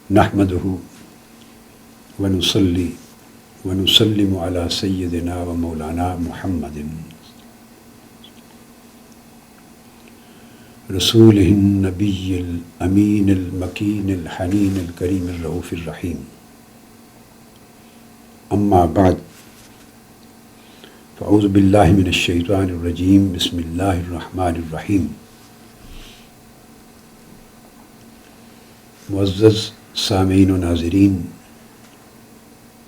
نحمدہ ونصلی ونسلم علی سیدنا و مولانا محمد رسولہ النبی الامین المکین الحنین الکریم الرؤوف الرحیم. اما بعد فاعوذ باللہ من الشیطان الرجیم. بسم اللہ الرحمن الرحیم. معزز سامعین و ناظرین،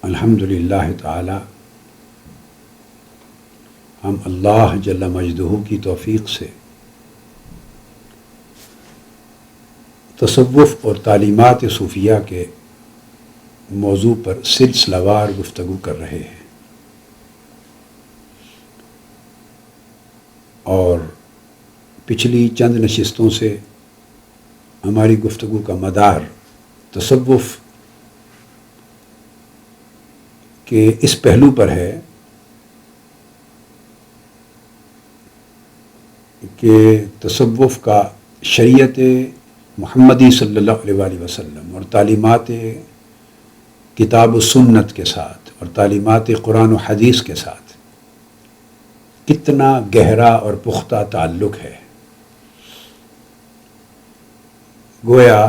الحمدللہ تعالی ہم اللہ جل مجدہ کی توفیق سے تصوف اور تعلیمات صوفیہ کے موضوع پر سلسلہ وار گفتگو کر رہے ہیں، اور پچھلی چند نشستوں سے ہماری گفتگو کا مدار تصوف کے اس پہلو پر ہے کہ تصوف کا شریعت محمدی صلی اللہ علیہ وسلم اور تعلیمات کتاب و سنت کے ساتھ اور تعلیمات قرآن و حدیث کے ساتھ کتنا گہرا اور پختہ تعلق ہے. گویا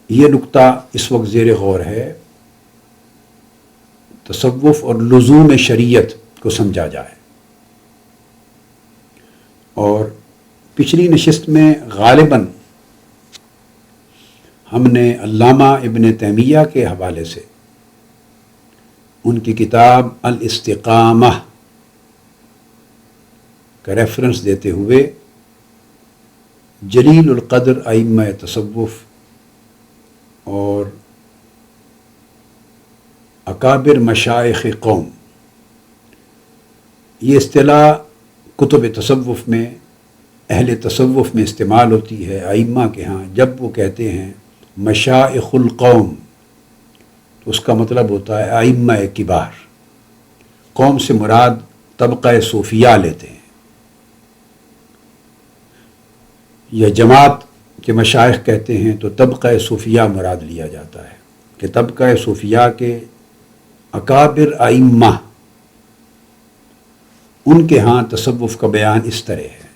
یہ نقطہ اس وقت زیر غور ہے، تصوف اور لزوم شریعت کو سمجھا جائے. اور پچھلی نشست میں غالباً ہم نے علامہ ابن تیمیہ کے حوالے سے ان کی کتاب الاستقامہ کا ریفرنس دیتے ہوئے جلیل القدر ائمہ تصوف اور اکابر مشائخ قوم، یہ اصطلاح کتب تصوف میں اہل تصوف میں استعمال ہوتی ہے ائمہ کے ہاں. جب وہ کہتے ہیں مشائخ القوم تو اس کا مطلب ہوتا ہے ائمہ کبار. قوم سے مراد طبقہ صوفیہ لیتے ہیں، یا جماعت کے مشائخ کہتے ہیں تو طبقہ صوفیہ مراد لیا جاتا ہے کہ طبقہ صوفیہ کے اکابر ائمہ ان کے ہاں تصوف کا بیان اس طرح ہے.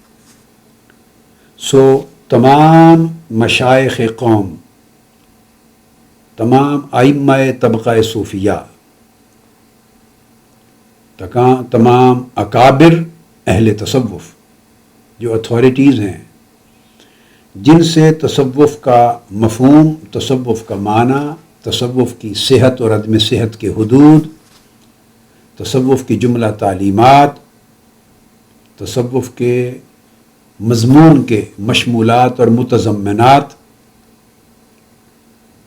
سو تمام مشائخ قوم، تمام ائمہ طبقہ صوفیہ، تمام اکابر اہل تصوف جو اتھارٹیز ہیں، جن سے تصوف کا مفہوم، تصوف کا معنی، تصوف کی صحت اور عدم صحت کے حدود، تصوف کی جملہ تعلیمات، تصوف کے مضمون کے مشمولات اور متضمنات،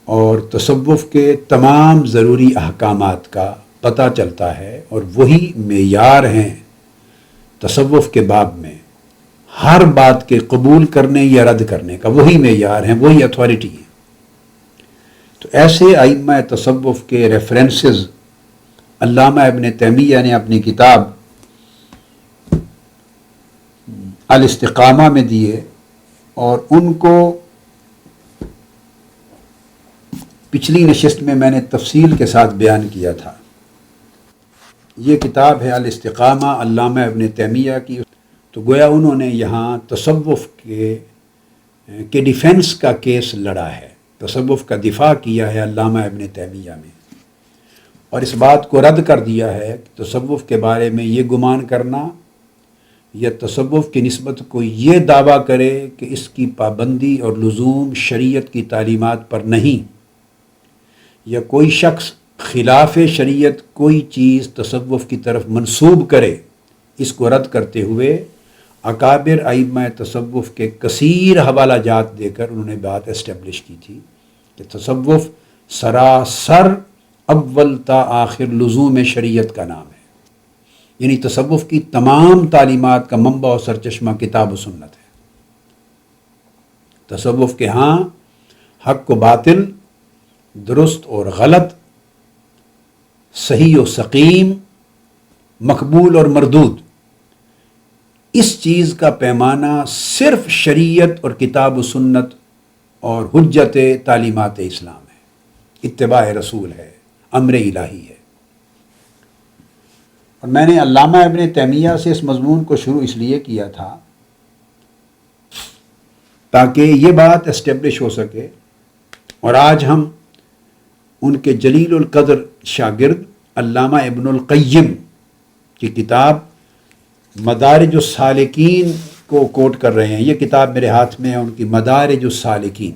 اور تصوف کے تمام ضروری احکامات کا پتہ چلتا ہے. اور وہی معیار ہیں تصوف کے باب میں ہر بات کے قبول کرنے یا رد کرنے کا، وہی معیار ہیں، وہی اتھارٹی ہے. تو ایسے ائمہ تصوف کے ریفرنسز علامہ ابن تیمیہ نے اپنی کتاب الاستقامہ میں دیے، اور ان کو پچھلی نشست میں میں نے تفصیل کے ساتھ بیان کیا تھا. یہ کتاب ہے الاستقامہ علامہ ابن تیمیہ کی. تو گویا انہوں نے یہاں تصوف کے ڈیفنس کا کیس لڑا ہے، تصوف کا دفاع کیا ہے علامہ ابن تیمیہ میں، اور اس بات کو رد کر دیا ہے کہ تصوف کے بارے میں یہ گمان کرنا یا تصوف کی نسبت کو یہ دعویٰ کرے کہ اس کی پابندی اور لزوم شریعت کی تعلیمات پر نہیں، یا کوئی شخص خلاف شریعت کوئی چیز تصوف کی طرف منسوب کرے، اس کو رد کرتے ہوئے اکابر ائمہ تصوف کے کثیر حوالہ جات دے کر انہوں نے بات اسٹیبلش کی تھی کہ تصوف سراسر اول تا آخر لزوم شریعت کا نام ہے. یعنی تصوف کی تمام تعلیمات کا منبع و سرچشمہ کتاب و سنت ہے. تصوف کے ہاں حق و باطل، درست اور غلط، صحیح و سقیم، مقبول اور مردود، اس چیز کا پیمانہ صرف شریعت اور کتاب و سنت اور حجت تعلیمات اسلام ہے، اتباع رسول ہے، امر الہی ہے۔ اور میں نے علامہ ابن تیمیہ سے اس مضمون کو شروع اس لیے کیا تھا تاکہ یہ بات اسٹیبلش ہو سکے، اور آج ہم ان کے جلیل القدر شاگرد علامہ ابن القیم کی کتاب مدارج السالکین کو کوٹ کر رہے ہیں۔ یہ کتاب میرے ہاتھ میں ہے، ان کی مدارج السالکین۔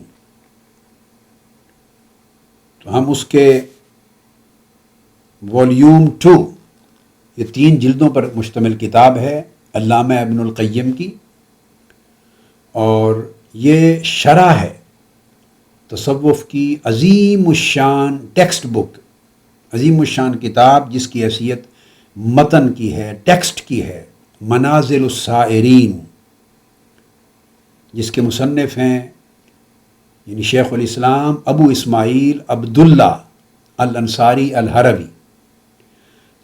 تو ہم اس کے والیوم 2، یہ 3 جلدوں پر مشتمل کتاب ہے علامہ ابن القیم کی، اور یہ شرح ہے تصوف کی عظیم الشان ٹیکسٹ بک، عظیم الشان کتاب جس کی حیثیت متن کی ہے، ٹیکسٹ کی ہے، منازل السائرین، جس کے مصنف ہیں یعنی شیخ الاسلام ابو اسماعیل عبداللہ الانصاری الحروی۔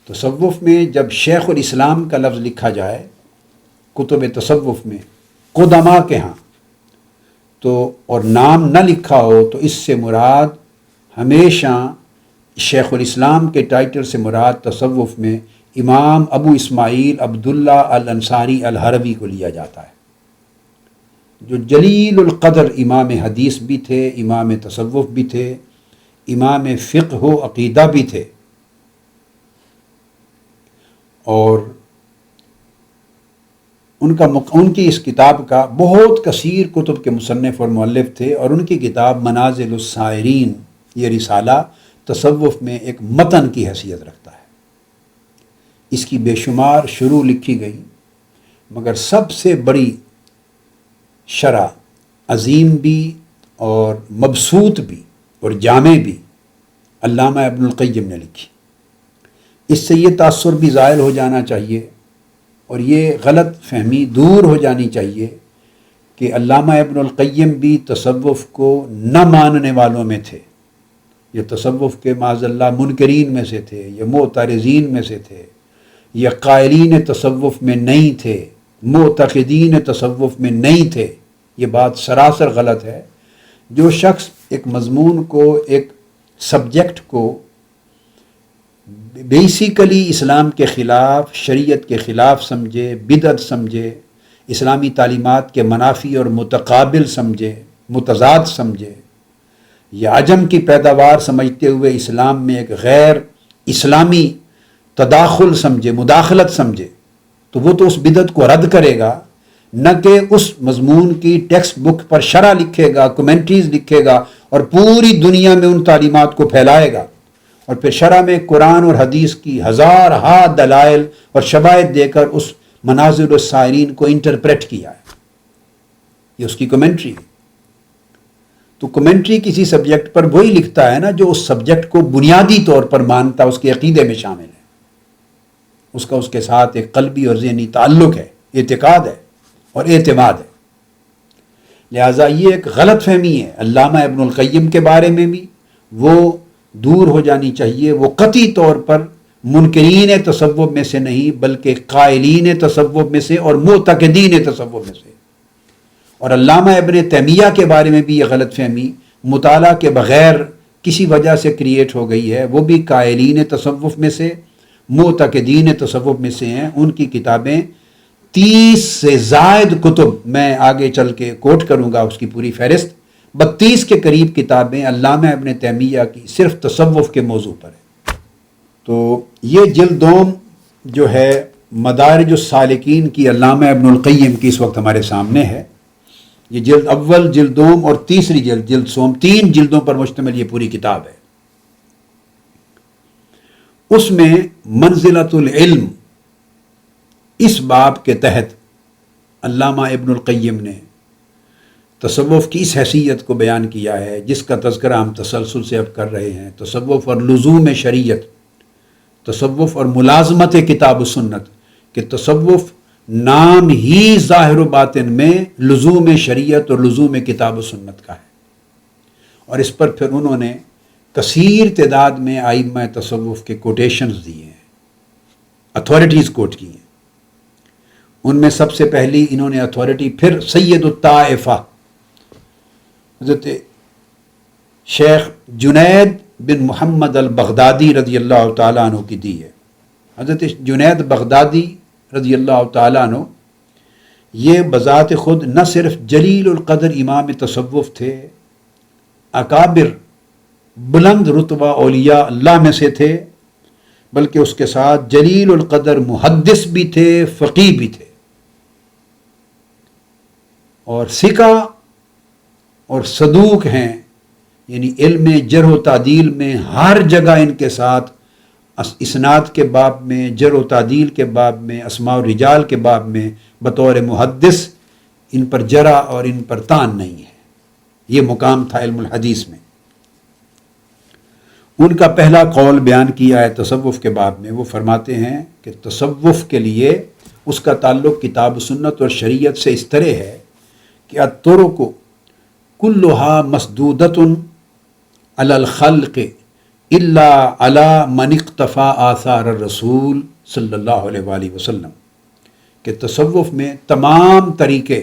تصوف میں جب شیخ الاسلام کا لفظ لکھا جائے کتب تصوف میں قدماء کے ہاں تو اور نام نہ لکھا ہو تو اس سے مراد ہمیشہ شیخ الاسلام کے ٹائٹل سے مراد تصوف میں امام ابو اسماعیل عبداللہ الانصاری الحروی کو لیا جاتا ہے، جو جلیل القدر امام حدیث بھی تھے، امام تصوف بھی تھے، امام فقہ و عقیدہ بھی تھے، اور ان کی اس کتاب کا بہت کثیر کتب کے مصنف اور مؤلف تھے، اور ان کی کتاب منازل السائرین یہ رسالہ تصوف میں ایک متن کی حیثیت رکھتا ہے۔ اس کی بے شمار شروح لکھی گئی، مگر سب سے بڑی شرح عظیم بھی اور مبسوط بھی اور جامع بھی علامہ ابن القیم نے لکھی۔ اس سے یہ تاثر بھی زائل ہو جانا چاہیے اور یہ غلط فہمی دور ہو جانی چاہیے کہ علامہ ابن القیم بھی تصوف کو نہ ماننے والوں میں تھے، یہ تصوف کے معاذ اللہ منکرین میں سے تھے، یہ معترضین میں سے تھے، یہ قائلین تصوف میں نہیں تھے، معتقدین تصوف میں نہیں تھے۔ یہ بات سراسر غلط ہے۔ جو شخص ایک مضمون کو، ایک سبجیکٹ کو بیسیکلی اسلام کے خلاف، شریعت کے خلاف سمجھے، بدعت سمجھے، اسلامی تعلیمات کے منافی اور متقابل سمجھے، متضاد سمجھے، یا عجم کی پیداوار سمجھتے ہوئے اسلام میں ایک غیر اسلامی تداخل سمجھے، مداخلت سمجھے، تو وہ تو اس بدعت کو رد کرے گا، نہ کہ اس مضمون کی ٹیکسٹ بک پر شرح لکھے گا، کمنٹریز لکھے گا اور پوری دنیا میں ان تعلیمات کو پھیلائے گا، اور پھر شرح میں قرآن اور حدیث کی ہزار ہا دلائل اور شواہد دے کر اس منازل السائرین کو انٹرپریٹ کیا ہے۔ یہ اس کی کمنٹری ہے۔ تو کمنٹری کسی سبجیکٹ پر وہی لکھتا ہے نا جو اس سبجیکٹ کو بنیادی طور پر مانتا، اس کے عقیدے میں شامل ہے، اس کا اس کے ساتھ ایک قلبی اور ذہنی تعلق ہے، اعتقاد ہے اور اعتماد ہے۔ لہٰذا یہ ایک غلط فہمی ہے علامہ ابن القیم کے بارے میں بھی، وہ دور ہو جانی چاہیے۔ وہ قطعی طور پر منکرین تصوف میں سے نہیں بلکہ قائلین تصوف میں سے اور معتقدین تصوف میں سے۔ اور علامہ ابن تیمیہ کے بارے میں بھی یہ غلط فہمی مطالعہ کے بغیر کسی وجہ سے کریٹ ہو گئی ہے، وہ بھی قائلین تصوف میں سے، معتقدین تصوف میں سے ہیں۔ ان کی کتابیں 30 سے زائد کتب، میں آگے چل کے کوٹ کروں گا اس کی پوری فہرست، 32 کے قریب کتابیں علامہ ابن تیمیہ کی صرف تصوف کے موضوع پر ہے۔ تو یہ جلد دوم جو ہے مدارج السالکین کی علامہ ابن القیم کی اس وقت ہمارے سامنے ہے۔ یہ جلد اول، جلد دوم اور تیسری جلد، جلد سوم، 3 جلدوں پر مشتمل یہ پوری کتاب ہے۔ اس میں منزلۃ العلم اس باب کے تحت علامہ ابن القیم نے تصوف کی اس حیثیت کو بیان کیا ہے جس کا تذکرہ ہم تسلسل سے اب کر رہے ہیں، تصوف اور لزوم شریعت، تصوف اور ملازمت کتاب و سنت، کہ تصوف نام ہی ظاہر و باطن میں لزوم شریعت اور لزوم کتاب و سنت کا ہے۔ اور اس پر پھر انہوں نے کثیر تعداد میں ائمہ تصوف کے کوٹیشنز دیے ہیں، اتھارٹیز کوٹ کی ہیں۔ ان میں سب سے پہلی انہوں نے اتھارٹی پھر سید الطائفہ حضرت شیخ جنید بن محمد البغدادی رضی اللہ تعالیٰ عنہ کی دی ہے۔ حضرت جنید بغدادی رضی اللہ تعالیٰ عنہ یہ بذات خود نہ صرف جلیل القدر امام تصوف تھے، اکابر بلند رتبہ اولیاء اللہ میں سے تھے، بلکہ اس کے ساتھ جلیل القدر محدث بھی تھے، فقیہ بھی تھے، اور ثقہ اور صدوق ہیں، یعنی علم جرح و تعدیل میں ہر جگہ ان کے ساتھ اسناد کے باب میں، جرح و تعدیل کے باب میں، اسماء و رجال کے باب میں بطور محدث ان پر جرح اور ان پر تان نہیں ہے۔ یہ مقام تھا علم الحدیث میں۔ ان کا پہلا قول بیان کیا ہے تصوف کے باب میں۔ وہ فرماتے ہیں کہ تصوف کے لیے اس کا تعلق کتاب و سنت اور شریعت سے اس طرح ہے کہ الطرق کلھا مسدودۃ علی الخلق الا علی من اقتفى آثار الرسول صلی اللہ علیہ وآلہ وسلم، کہ تصوف میں تمام طریقے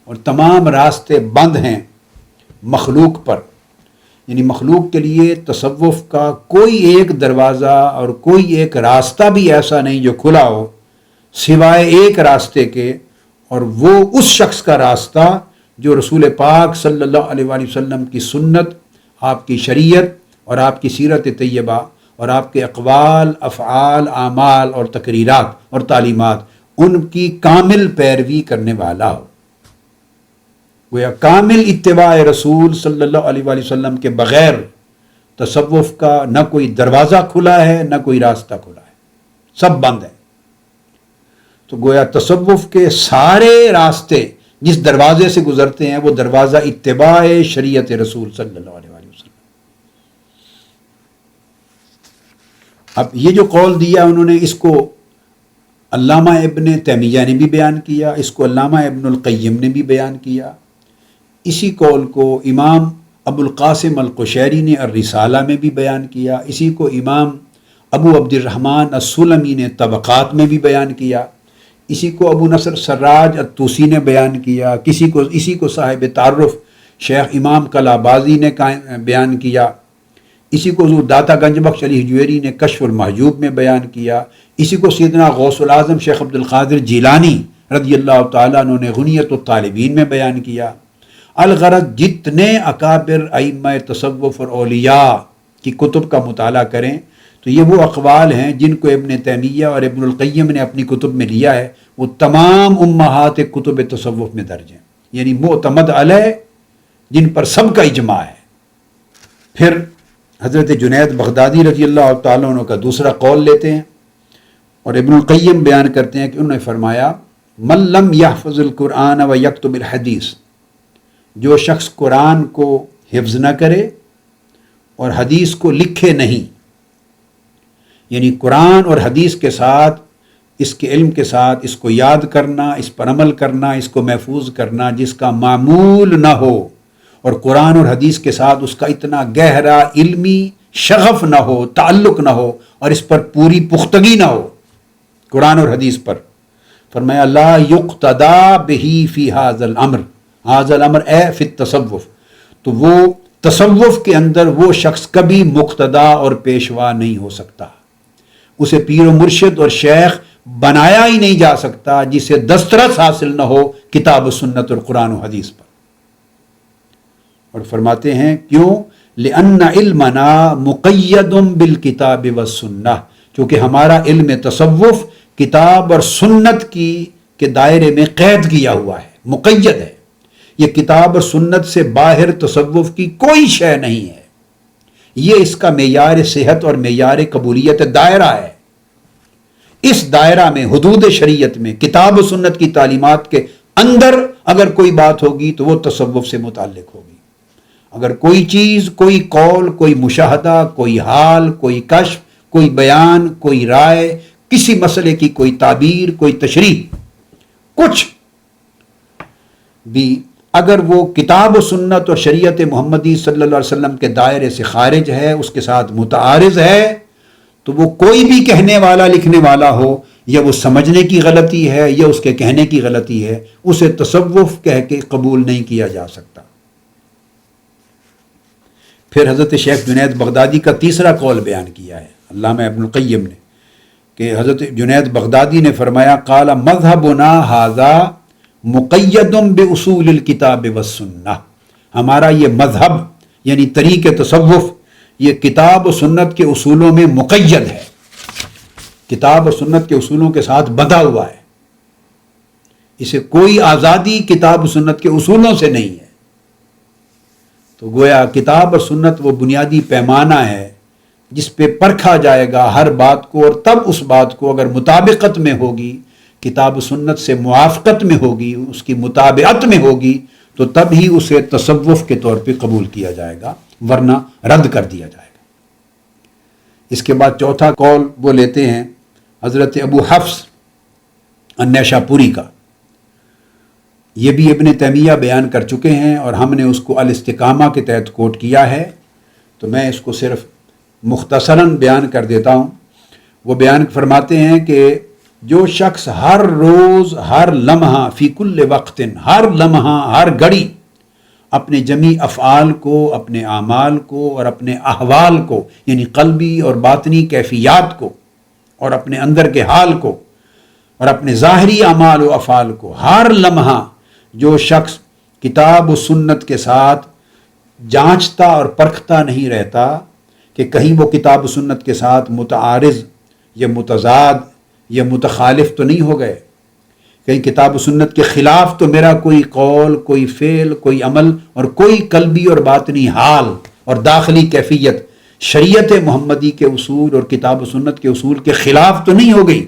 اور تمام راستے بند ہیں مخلوق پر، یعنی مخلوق کے لیے تصوف کا کوئی ایک دروازہ اور کوئی ایک راستہ بھی ایسا نہیں جو کھلا ہو سوائے ایک راستے کے، اور وہ اس شخص کا راستہ جو رسول پاک صلی اللہ علیہ وآلہ وسلم کی سنت، آپ کی شریعت اور آپ کی سیرت طیبہ اور آپ کے اقوال، افعال، اعمال اور تقریرات اور تعلیمات ان کی کامل پیروی کرنے والا ہو۔ گویا کامل اتباع رسول صلی اللہ علیہ وآلہ وسلم کے بغیر تصوف کا نہ کوئی دروازہ کھلا ہے نہ کوئی راستہ کھلا ہے، سب بند ہے۔ تو گویا تصوف کے سارے راستے جس دروازے سے گزرتے ہیں وہ دروازہ اتباع شریعت رسول صلی اللہ علیہ وآلہ وسلم۔ اب یہ جو قول دیا انہوں نے، اس کو علامہ ابن تیمیہ نے بھی بیان کیا، اس کو علامہ ابن القیم نے بھی بیان کیا، اسی قول کو امام ابو القاسم القشیری نے الرسالہ میں بھی بیان کیا، اسی کو امام ابو عبد الرحمن السلمی نے طبقات میں بھی بیان کیا، اسی کو ابو نصر سراج الطوسی نے بیان کیا، اسی کو صاحب تعارف شیخ امام کلابازی نے بیان کیا، اسی کو حضور داتا گنج بخش علی حجویری نے کشف المحجوب میں بیان کیا، اسی کو سیدنا غوث العظم شیخ عبد القادر جیلانی رضی اللہ تعالیٰ عنہ نے غنیت الطالبین میں بیان کیا۔ الغرض جتنے اکابر ائمہ تصوف اور اولیاء کی کتب کا مطالعہ کریں تو یہ وہ اقوال ہیں جن کو ابن تیمیہ اور ابن القیم نے اپنی کتب میں لیا ہے، وہ تمام امہات کتب تصوف میں درج ہیں، یعنی معتمد علیہ، جن پر سب کا اجماع ہے۔ پھر حضرت جنید بغدادی رضی اللہ تعالیٰ عنہ کا دوسرا قول لیتے ہیں اور ابن القیم بیان کرتے ہیں کہ انہوں نے فرمایا من لم یحفظ القرآن و یکتب الحدیث، جو شخص قرآن کو حفظ نہ کرے اور حدیث کو لکھے نہیں، یعنی قرآن اور حدیث کے ساتھ، اس کے علم کے ساتھ اس کو یاد کرنا، اس پر عمل کرنا، اس کو محفوظ کرنا، جس کا معمول نہ ہو، اور قرآن اور حدیث کے ساتھ اس کا اتنا گہرا علمی شغف نہ ہو، تعلق نہ ہو، اور اس پر پوری پختگی نہ ہو قرآن اور حدیث پر، فرمایا لا یقتدا بہی فی ھذا الامر، ھذا الامر اے فی التصوف، تو وہ تصوف کے اندر وہ شخص کبھی مقتدا اور پیشوا نہیں ہو سکتا، اسے پیر و مرشد اور شیخ بنایا ہی نہیں جا سکتا جسے دسترس حاصل نہ ہو کتاب و سنت اور قرآن و حدیث پر۔ اور فرماتے ہیں کیوں؟ لأن علمنا مقید بالکتاب والسنہ، کیونکہ ہمارا علم تصوف کتاب اور سنت کے دائرے میں قید کیا ہوا ہے، مقید ہے، یہ کتاب اور سنت سے باہر تصوف کی کوئی شے نہیں ہے، یہ اس کا معیار صحت اور معیار قبولیت دائرہ ہے۔ اس دائرہ میں، حدود شریعت میں، کتاب و سنت کی تعلیمات کے اندر اگر کوئی بات ہوگی تو وہ تصوف سے متعلق ہوگی، اگر کوئی چیز، کوئی قول، کوئی مشاہدہ، کوئی حال، کوئی کشف، کوئی بیان، کوئی رائے، کسی مسئلے کی کوئی تعبیر، کوئی تشریح، کچھ بھی اگر وہ کتاب و سنت اور شریعت محمدی صلی اللہ علیہ وسلم کے دائرے سے خارج ہے، اس کے ساتھ متعارض ہے، تو وہ کوئی بھی کہنے والا، لکھنے والا ہو، یا وہ سمجھنے کی غلطی ہے یا اس کے کہنے کی غلطی ہے، اسے تصوف کہہ کے قبول نہیں کیا جا سکتا۔ پھر حضرت شیخ جنید بغدادی کا تیسرا قول بیان کیا ہے علامہ ابن القیم نے، کہ حضرت جنید بغدادی نے فرمایا قال مذہبنا ھذا مقید باصول الکتاب والسنہ، ہمارا یہ مذہب یعنی طریق تصوف یہ کتاب و سنت کے اصولوں میں مقید ہے، کتاب و سنت کے اصولوں کے ساتھ بندھا ہوا ہے، اسے کوئی آزادی کتاب و سنت کے اصولوں سے نہیں ہے۔ تو گویا کتاب اور سنت وہ بنیادی پیمانہ ہے جس پہ پرکھا جائے گا ہر بات کو، اور تب اس بات کو اگر مطابقت میں ہوگی، کتاب و سنت سے موافقت میں ہوگی، اس کی مطابعت میں ہوگی، تو تب ہی اسے تصوف کے طور پہ قبول کیا جائے گا، ورنہ رد کر دیا جائے گا۔ اس کے بعد چوتھا قول وہ لیتے ہیں حضرت ابو حفص النیشا پوری کا، یہ بھی ابن تیمیہ بیان کر چکے ہیں اور ہم نے اس کو الاستقامہ کے تحت کوٹ کیا ہے، تو میں اس کو صرف مختصراً بیان کر دیتا ہوں۔ وہ بیان فرماتے ہیں کہ جو شخص ہر روز، ہر لمحہ، فی کل وقت، ہر لمحہ، ہر گھڑی اپنے جمیع افعال کو، اپنے اعمال کو اور اپنے احوال کو یعنی قلبی اور باطنی کیفیات کو اور اپنے اندر کے حال کو اور اپنے ظاہری اعمال و افعال کو ہر لمحہ جو شخص کتاب و سنت کے ساتھ جانچتا اور پرکھتا نہیں رہتا کہ کہیں وہ کتاب و سنت کے ساتھ متعارض یا متضاد یا متخالف تو نہیں ہو گئے، کہیں کتاب و سنت کے خلاف تو میرا کوئی قول، کوئی فعل، کوئی عمل اور کوئی قلبی اور باطنی حال اور داخلی کیفیت شریعت محمدی کے اصول اور کتاب و سنت کے اصول کے خلاف تو نہیں ہو گئی۔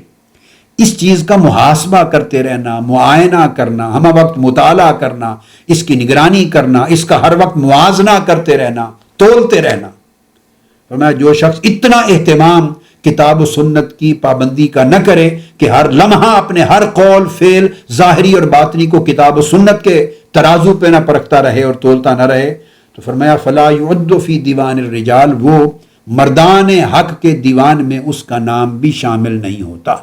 اس چیز کا محاسبہ کرتے رہنا، معائنہ کرنا، ہم وقت مطالعہ کرنا، اس کی نگرانی کرنا، اس کا ہر وقت موازنہ کرتے رہنا، تولتے رہنا۔ فرمایا جو شخص اتنا اہتمام کتاب و سنت کی پابندی کا نہ کرے کہ ہر لمحہ اپنے ہر قول، فعل، ظاہری اور باطنی کو کتاب و سنت کے ترازو پہ نہ پرکھتا رہے اور تولتا نہ رہے، تو فرمایا فلا یعد فی دیوان الرجال، وہ مردان حق کے دیوان میں اس کا نام بھی شامل نہیں ہوتا،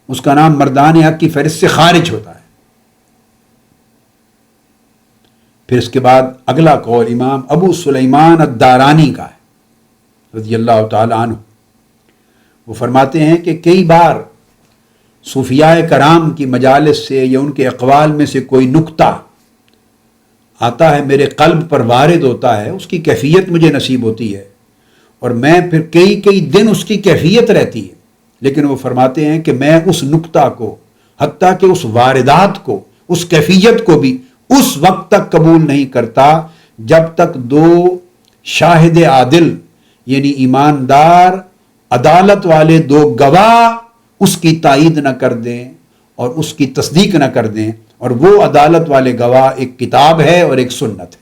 اس کا نام مردان حق کی فہرست سے خارج ہوتا ہے۔ پھر اس کے بعد اگلا قول امام ابو سلیمان الدارانی کا ہے رضی اللہ تعالی عنہ۔ وہ فرماتے ہیں کہ کئی بار صوفیاء کرام کی مجالس سے یا ان کے اقوال میں سے کوئی نکتہ آتا ہے، میرے قلب پر وارد ہوتا ہے، اس کی کیفیت مجھے نصیب ہوتی ہے اور میں پھر کئی دن اس کی کیفیت رہتی ہے، لیکن وہ فرماتے ہیں کہ میں اس نکتہ کو، حتیٰ کہ اس واردات کو، اس کیفیت کو بھی اس وقت تک قبول نہیں کرتا جب تک دو شاہد عادل یعنی ایماندار عدالت والے دو گواہ اس کی تائید نہ کر دیں اور اس کی تصدیق نہ کر دیں، اور وہ عدالت والے گواہ ایک کتاب ہے اور ایک سنت ہے۔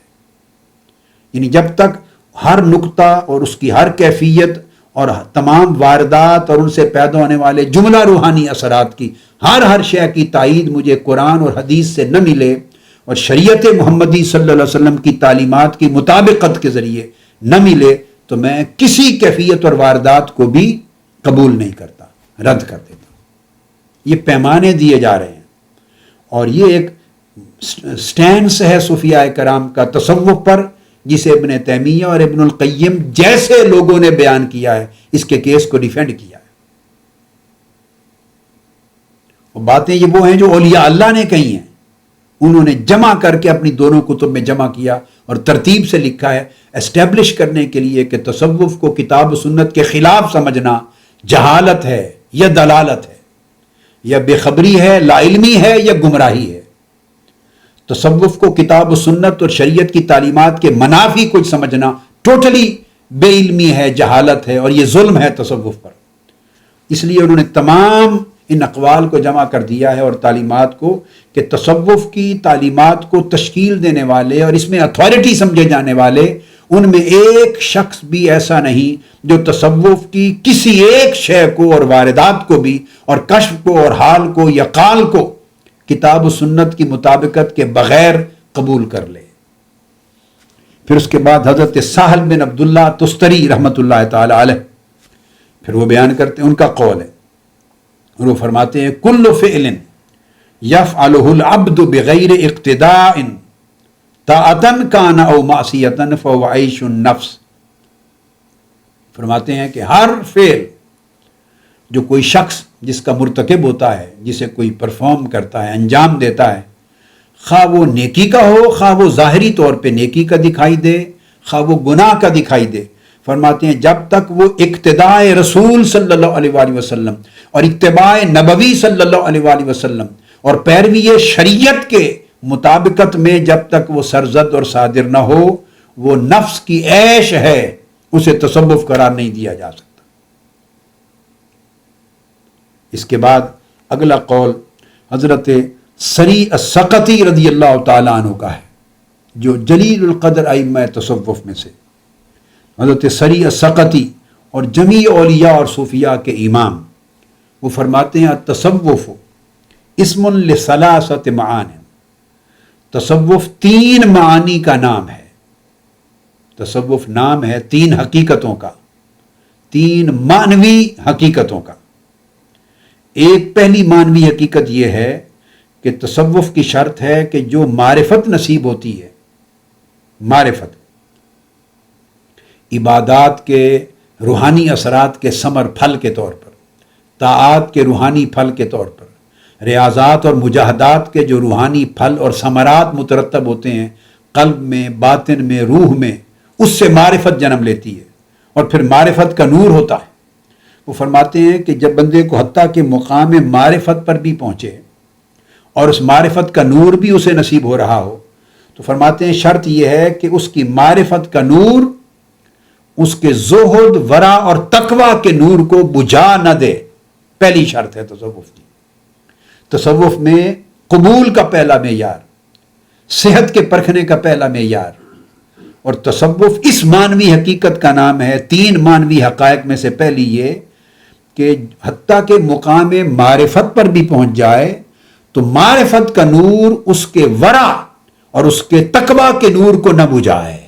یعنی جب تک ہر نکتہ اور اس کی ہر کیفیت اور تمام واردات اور ان سے پیدا ہونے والے جملہ روحانی اثرات کی ہر شے کی تائید مجھے قرآن اور حدیث سے نہ ملے اور شریعت محمدی صلی اللہ علیہ وسلم کی تعلیمات کی مطابقت کے ذریعے نہ ملے، تو میں کسی کیفیت اور واردات کو بھی قبول نہیں کرتا، رد کر دیتا۔ یہ پیمانے دیے جا رہے ہیں اور یہ ایک سٹینس ہے صوفیاء کرام کا تصوف پر، جسے ابن تیمیہ اور ابن القیم جیسے لوگوں نے بیان کیا ہے، اس کے کیس کو ڈیفینڈ کیا ہے۔ اور باتیں یہ وہ ہیں جو اولیاء اللہ نے کہی ہیں، انہوں نے جمع کر کے اپنی دونوں کتب میں جمع کیا اور ترتیب سے لکھا ہے، اسٹیبلش کرنے کے لیے کہ تصوف کو کتاب و سنت کے خلاف سمجھنا جہالت ہے یا دلالت ہے یا بے خبری ہے، لا علمی ہے یا گمراہی ہے۔ تصوف کو کتاب و سنت اور شریعت کی تعلیمات کے منافی کچھ سمجھنا ٹوٹلی بے علمی ہے، جہالت ہے، اور یہ ظلم ہے تصوف پر۔ اس لیے انہوں نے تمام ان اقوال کو جمع کر دیا ہے اور تعلیمات کو، کہ تصوف کی تعلیمات کو تشکیل دینے والے اور اس میں اتھارٹی سمجھے جانے والے، ان میں ایک شخص بھی ایسا نہیں جو تصوف کی کسی ایک شے کو اور واردات کو بھی اور کشف کو اور حال کو یا قال کو کتاب و سنت کی مطابقت کے بغیر قبول کر لے۔ پھر اس کے بعد حضرت سہل بن عبداللہ تستری رحمۃ اللہ تعالی علیہ، پھر وہ بیان کرتے ہیں، ان کا قول ہے اور وہ فرماتے ہیں کل فعل یفعلہ العبد بغیر اقتداء طاعتن کان او معصیتن فهو عیش النفس. فرماتے ہیں کہ ہر فعل جو کوئی شخص جس کا مرتکب ہوتا ہے، جسے کوئی پرفارم کرتا ہے، انجام دیتا ہے، خواہ وہ نیکی کا ہو، خواہ وہ ظاہری طور پہ نیکی کا دکھائی دے، خواہ وہ گناہ کا دکھائی دے، فرماتے ہیں جب تک وہ اقتداء رسول صلی اللہ علیہ وآلہ وسلم اور اتباع نبوی صلی اللہ علیہ وآلہ وسلم اور پیروی شریعت کے مطابقت میں جب تک وہ سرزد اور صادر نہ ہو، وہ نفس کی عیش ہے، اسے تصوف قرار نہیں دیا جا سکتا. اس کے بعد اگلا قول حضرت سری السقطی رضی اللہ تعالیٰ عنہ کا ہے، جو جلیل القدر ائمہ تصوف میں سے حضرت سری السقطی اور جمیع اولیاء اور صوفیاء کے امام. وہ فرماتے ہیں التصوف اسم لثلاثۃ معانی. تصوف 3 معانی کا نام ہے. تصوف نام ہے 3 حقیقتوں کا، 3 معنوی حقیقتوں کا. ایک پہلی معنوی حقیقت یہ ہے کہ تصوف کی شرط ہے کہ جو معرفت نصیب ہوتی ہے، معرفت عبادات کے روحانی اثرات کے ثمر پھل کے طور پر، طاعات کے روحانی پھل کے طور پر، ریاضات اور مجاہدات کے جو روحانی پھل اور ثمرات مترتب ہوتے ہیں قلب میں، باطن میں، روح میں، اس سے معرفت جنم لیتی ہے اور پھر معرفت کا نور ہوتا ہے. وہ فرماتے ہیں کہ جب بندے کو حتیٰ کہ مقام معرفت پر بھی پہنچے اور اس معرفت کا نور بھی اسے نصیب ہو رہا ہو، تو فرماتے ہیں شرط یہ ہے کہ اس کی معرفت کا نور اس کے زہد، ورع اور تقوی کے نور کو بجھا نہ دے. پہلی شرط ہے تصوف کی. تصوف میں قبول کا پہلا معیار، صحت کے پرکھنے کا پہلا معیار، اور تصوف اس معنوی حقیقت کا نام ہے. 3 معنوی حقائق میں سے پہلی یہ کہ حتیٰ کہ مقام معرفت پر بھی پہنچ جائے تو معرفت کا نور اس کے ورع اور اس کے تقوی کے نور کو نہ بجھائے.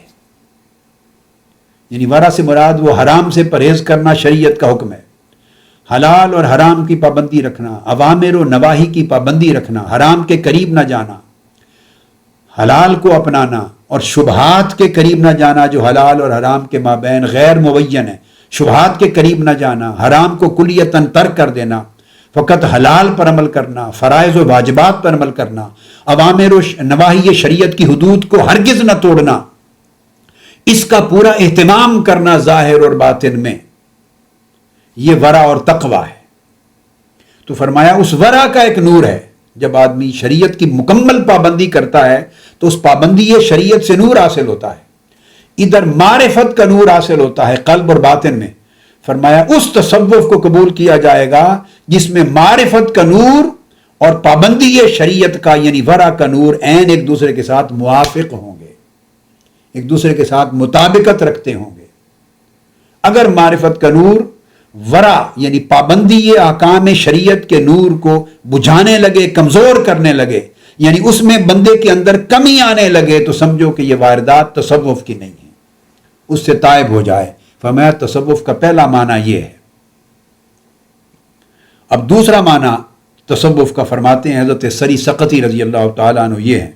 یعنی ورع سے مراد وہ حرام سے پرہیز کرنا شریعت کا حکم ہے، حلال اور حرام کی پابندی رکھنا، اوامر و نواہی کی پابندی رکھنا، حرام کے قریب نہ جانا، حلال کو اپنانا اور شبہات کے قریب نہ جانا جو حلال اور حرام کے مابین غیر مبین ہے. شبہات کے قریب نہ جانا، حرام کو کلیتاً ترک کر دینا، فقط حلال پر عمل کرنا، فرائض و واجبات پر عمل کرنا، اوامر و نواہی شریعت کی حدود کو ہرگز نہ توڑنا، اس کا پورا اہتمام کرنا ظاہر اور باطن میں، یہ ورع اور تقوی ہے. تو فرمایا اس ورع کا ایک نور ہے. جب آدمی شریعت کی مکمل پابندی کرتا ہے تو اس پابندی شریعت سے نور حاصل ہوتا ہے. ادھر معرفت کا نور حاصل ہوتا ہے قلب اور باطن میں. فرمایا اس تصوف کو قبول کیا جائے گا جس میں معرفت کا نور اور پابندی شریعت کا یعنی ورع کا نور عین ایک دوسرے کے ساتھ موافق ہوں گے، ایک دوسرے کے ساتھ مطابقت رکھتے ہوں گے. اگر معرفت کا نور ورع یعنی پابندی احکام شریعت کے نور کو بجھانے لگے، کمزور کرنے لگے، یعنی اس میں بندے کے اندر کمی آنے لگے، تو سمجھو کہ یہ واردات تصوف کی نہیں ہے، اس سے تائب ہو جائے. فرمایا تصوف کا پہلا معنی یہ ہے. اب دوسرا معنی تصوف کا فرماتے ہیں حضرت سری سقطی رضی اللہ تعالیٰ عنہ یہ ہے.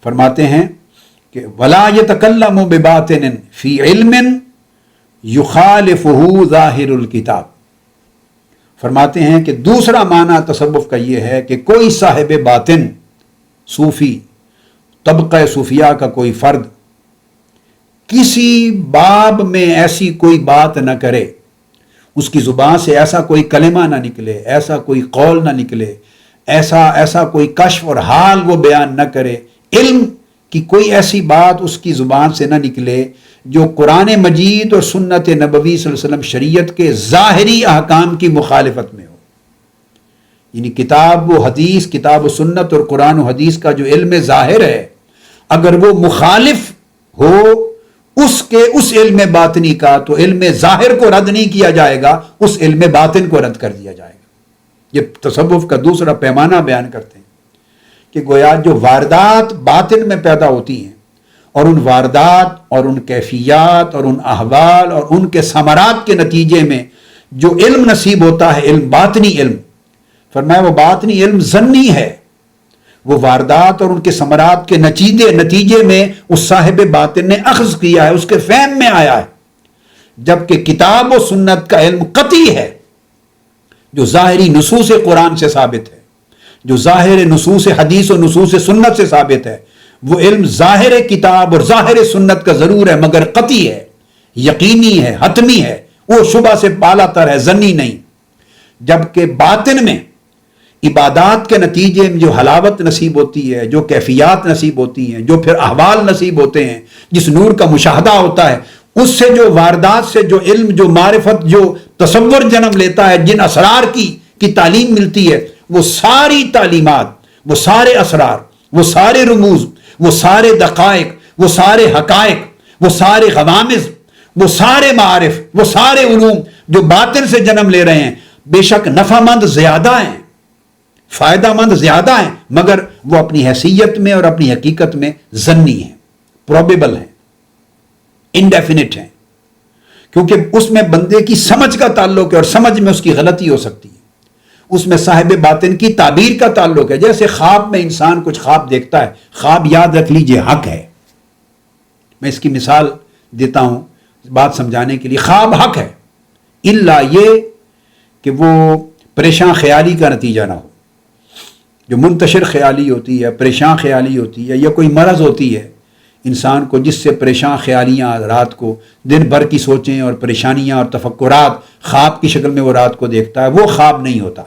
فرماتے ہیں کہ وَلَا يَتَكَلَّمُ بِبَاطِنٍ فِي عِلْمٍ يُخَالِفُهُ ظَاهِرُ الْكِتَابِ. فرماتے ہیں کہ دوسرا معنی تصوف کا یہ ہے کہ کوئی صاحب باطن صوفی، طبقہ صوفیہ کا کوئی فرد کسی باب میں ایسی کوئی بات نہ کرے، اس کی زبان سے ایسا کوئی کلمہ نہ نکلے، ایسا کوئی قول نہ نکلے، ایسا کوئی کشف اور حال وہ بیان نہ کرے، علم کی کوئی ایسی بات اس کی زبان سے نہ نکلے جو قرآن مجید اور سنت نبوی صلی اللہ علیہ وسلم شریعت کے ظاہری احکام کی مخالفت میں ہو. یعنی کتاب و حدیث، کتاب و سنت اور قرآن و حدیث کا جو علم ظاہر ہے، اگر وہ مخالف ہو اس علم باطنی کا، تو علم ظاہر کو رد نہیں کیا جائے گا، اس علم باطن کو رد کر دیا جائے گا. یہ تصوف کا دوسرا پیمانہ بیان کرتے ہیں کہ گویا جو واردات باطن میں پیدا ہوتی ہیں اور ان واردات اور ان کیفیات اور ان احوال اور ان کے ثمرات کے نتیجے میں جو علم نصیب ہوتا ہے، علم باطنی علم، فرمایا وہ باطنی علم ظنی ہے، وہ واردات اور ان کے ثمرات کے نتیجے میں اس صاحب باطن نے اخذ کیا ہے، اس کے فہم میں آیا ہے، جبکہ کتاب و سنت کا علم قطعی ہے، جو ظاہری نصوص قرآن سے ثابت ہے، جو ظاہر نصوص حدیث و نصوص سنت سے ثابت ہے، وہ علم ظاہر کتاب اور ظاہر سنت کا ضرور ہے مگر قطعی ہے، یقینی ہے، حتمی ہے، وہ شبہ سے بالا تر ہے، ظنی نہیں۔ جبکہ باطن میں عبادات کے نتیجے میں جو حلاوت نصیب ہوتی ہے، جو کیفیات نصیب ہوتی ہیں، جو پھر احوال نصیب ہوتے ہیں، جس نور کا مشاہدہ ہوتا ہے، اس سے جو واردات سے جو علم، جو معرفت، جو تصور جنم لیتا ہے، جن اسرار کی تعلیم ملتی ہے، وہ ساری تعلیمات، وہ سارے اسرار، وہ سارے رموز، وہ سارے دقائق، وہ سارے حقائق، وہ سارے غوامض، وہ سارے معارف، وہ سارے علوم جو باطن سے جنم لے رہے ہیں، بے شک نفع مند زیادہ ہیں، فائدہ مند زیادہ ہیں، مگر وہ اپنی حیثیت میں اور اپنی حقیقت میں ظنی ہیں، پروبیبل ہیں، انڈیفینٹ ہیں، کیونکہ اس میں بندے کی سمجھ کا تعلق ہے اور سمجھ میں اس کی غلطی ہو سکتی ہے، اس میں صاحب باطن کی تعبیر کا تعلق ہے۔ جیسے خواب میں انسان کچھ خواب دیکھتا ہے، خواب یاد رکھ لیجئے حق ہے، میں اس کی مثال دیتا ہوں بات سمجھانے کے لیے، خواب حق ہے، الا یہ کہ وہ پریشان خیالی کا نتیجہ نہ ہو، جو منتشر خیالی ہوتی ہے، پریشان خیالی ہوتی ہے، یا کوئی مرض ہوتی ہے انسان کو جس سے پریشان خیالیاں رات کو دن بھر کی سوچیں اور پریشانیاں اور تفکرات خواب کی شکل میں وہ رات کو دیکھتا ہے، وہ خواب نہیں ہوتا،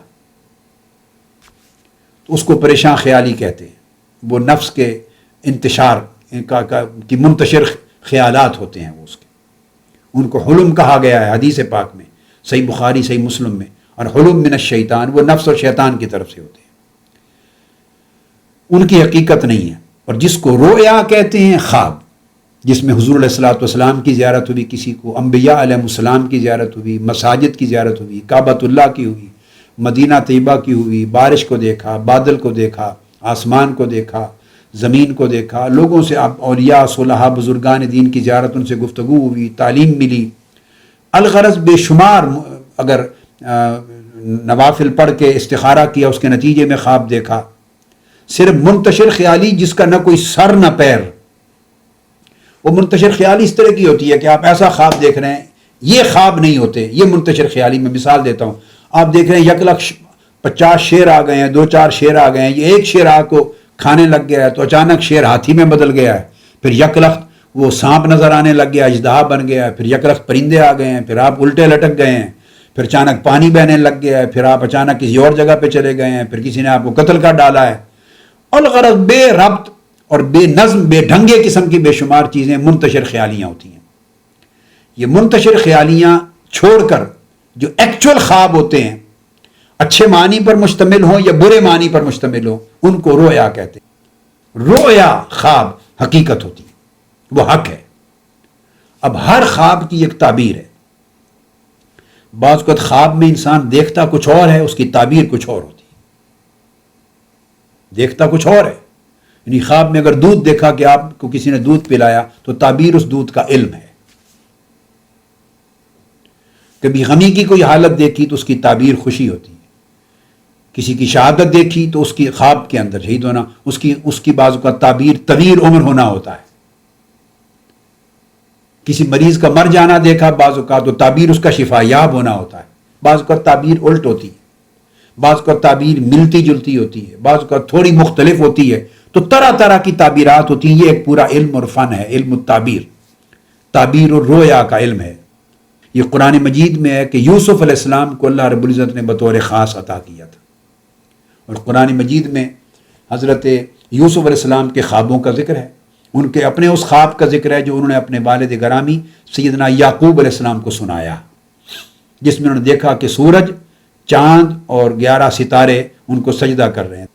تو اس کو پریشان خیالی کہتے ہیں، وہ نفس کے انتشار کی منتشر خیالات ہوتے ہیں، وہ اس کے، ان کو حلم کہا گیا ہے حدیث پاک میں، صحیح بخاری صحیح مسلم میں، اور حلم من الشیطان، وہ نفس اور شیطان کی طرف سے ہوتے ہیں، ان کی حقیقت نہیں ہے۔ اور جس کو رؤیا کہتے ہیں، خواب، جس میں حضور علیہ الصلوۃ والسلام کی زیارت ہوئی، کسی کو انبیاء علیہ السلام کی زیارت ہوئی، مساجد کی زیارت ہوئی، کعبۃ اللہ کی ہوئی، مدینہ طیبہ کی ہوئی، بارش کو دیکھا، بادل کو دیکھا، آسمان کو دیکھا، زمین کو دیکھا، لوگوں سے اولیاء صلحاء بزرگان دین کی زیارت، ان سے گفتگو ہوئی، تعلیم ملی، الغرض بے شمار، اگر نوافل پڑھ کے استخارہ کیا، اس کے نتیجے میں خواب دیکھا، صرف منتشر خیالی جس کا نہ کوئی سر نہ پیر، وہ منتشر خیالی اس طرح کی ہوتی ہے کہ آپ ایسا خواب دیکھ رہے ہیں، یہ خواب نہیں ہوتے، یہ منتشر خیالی، میں مثال دیتا ہوں، آپ دیکھ رہے ہیں 1,50,000 شیر آ گئے ہیں، 2-4 شیر آ گئے ہیں، یہ ایک شیر آگ کو کھانے لگ گیا ہے تو اچانک شیر ہاتھی میں بدل گیا ہے، پھر یکلخت وہ سانپ نظر آنے لگ گیا، اژدہا بن گیا ہے، پھر یکلخت پرندے آ گئے ہیں، پھر آپ الٹے لٹک گئے ہیں، پھر اچانک پانی بہنے لگ گیا ہے، پھر آپ اچانک کسی اور جگہ پہ چلے گئے ہیں، پھر کسی نے آپ کو قتل کر ڈالا ہے، الغرض بے ربط اور بے نظم، بے ڈھنگے قسم کی بے شمار چیزیں منتشر خیالیاں ہوتی ہیں۔ یہ منتشر خیالیاں چھوڑ کر جو ایکچول خواب ہوتے ہیں، اچھے معنی پر مشتمل ہوں یا برے معنی پر مشتمل ہوں، ان کو رویا کہتے ہیں۔ رویا خواب حقیقت ہوتی ہے، وہ حق ہے۔ اب ہر خواب کی ایک تعبیر ہے، بعض اوقات خواب میں انسان دیکھتا کچھ اور ہے، اس کی تعبیر کچھ اور ہوتی ہے، دیکھتا کچھ اور ہے، یعنی خواب میں اگر دودھ دیکھا کہ آپ کو کسی نے دودھ پلایا تو تعبیر اس دودھ کا علم ہے، کبھی غمی کی کوئی حالت دیکھی تو اس کی تعبیر خوشی ہوتی ہے، کسی کی شہادت دیکھی تو اس کی خواب کے اندر شہید ہونا، اس کی بعض کا تعبیر طویل عمر ہونا ہوتا ہے، کسی مریض کا مر جانا دیکھا بعض اوقات تو تعبیر اس کا شفا یاب ہونا ہوتا ہے، بعض اوقات تعبیر الٹ ہوتی ہے، بعض اوقات تعبیر ملتی جلتی ہوتی ہے، بعض اوقات تھوڑی مختلف ہوتی ہے، تو طرح طرح کی تعبیرات ہوتی ہیں۔ یہ ایک پورا علم اور فن ہے، علم التعبیر، تعبیر اور رویا کا علم ہے۔ یہ قرآن مجید میں ہے کہ یوسف علیہ السلام کو اللہ رب العزت نے بطور خاص عطا کیا تھا، اور قرآن مجید میں حضرت یوسف علیہ السلام کے خوابوں کا ذکر ہے، ان کے اپنے اس خواب کا ذکر ہے جو انہوں نے اپنے والد گرامی سیدنا یعقوب علیہ السلام کو سنایا، جس میں انہوں نے دیکھا کہ سورج، چاند اور 11 ستارے ان کو سجدہ کر رہے ہیں۔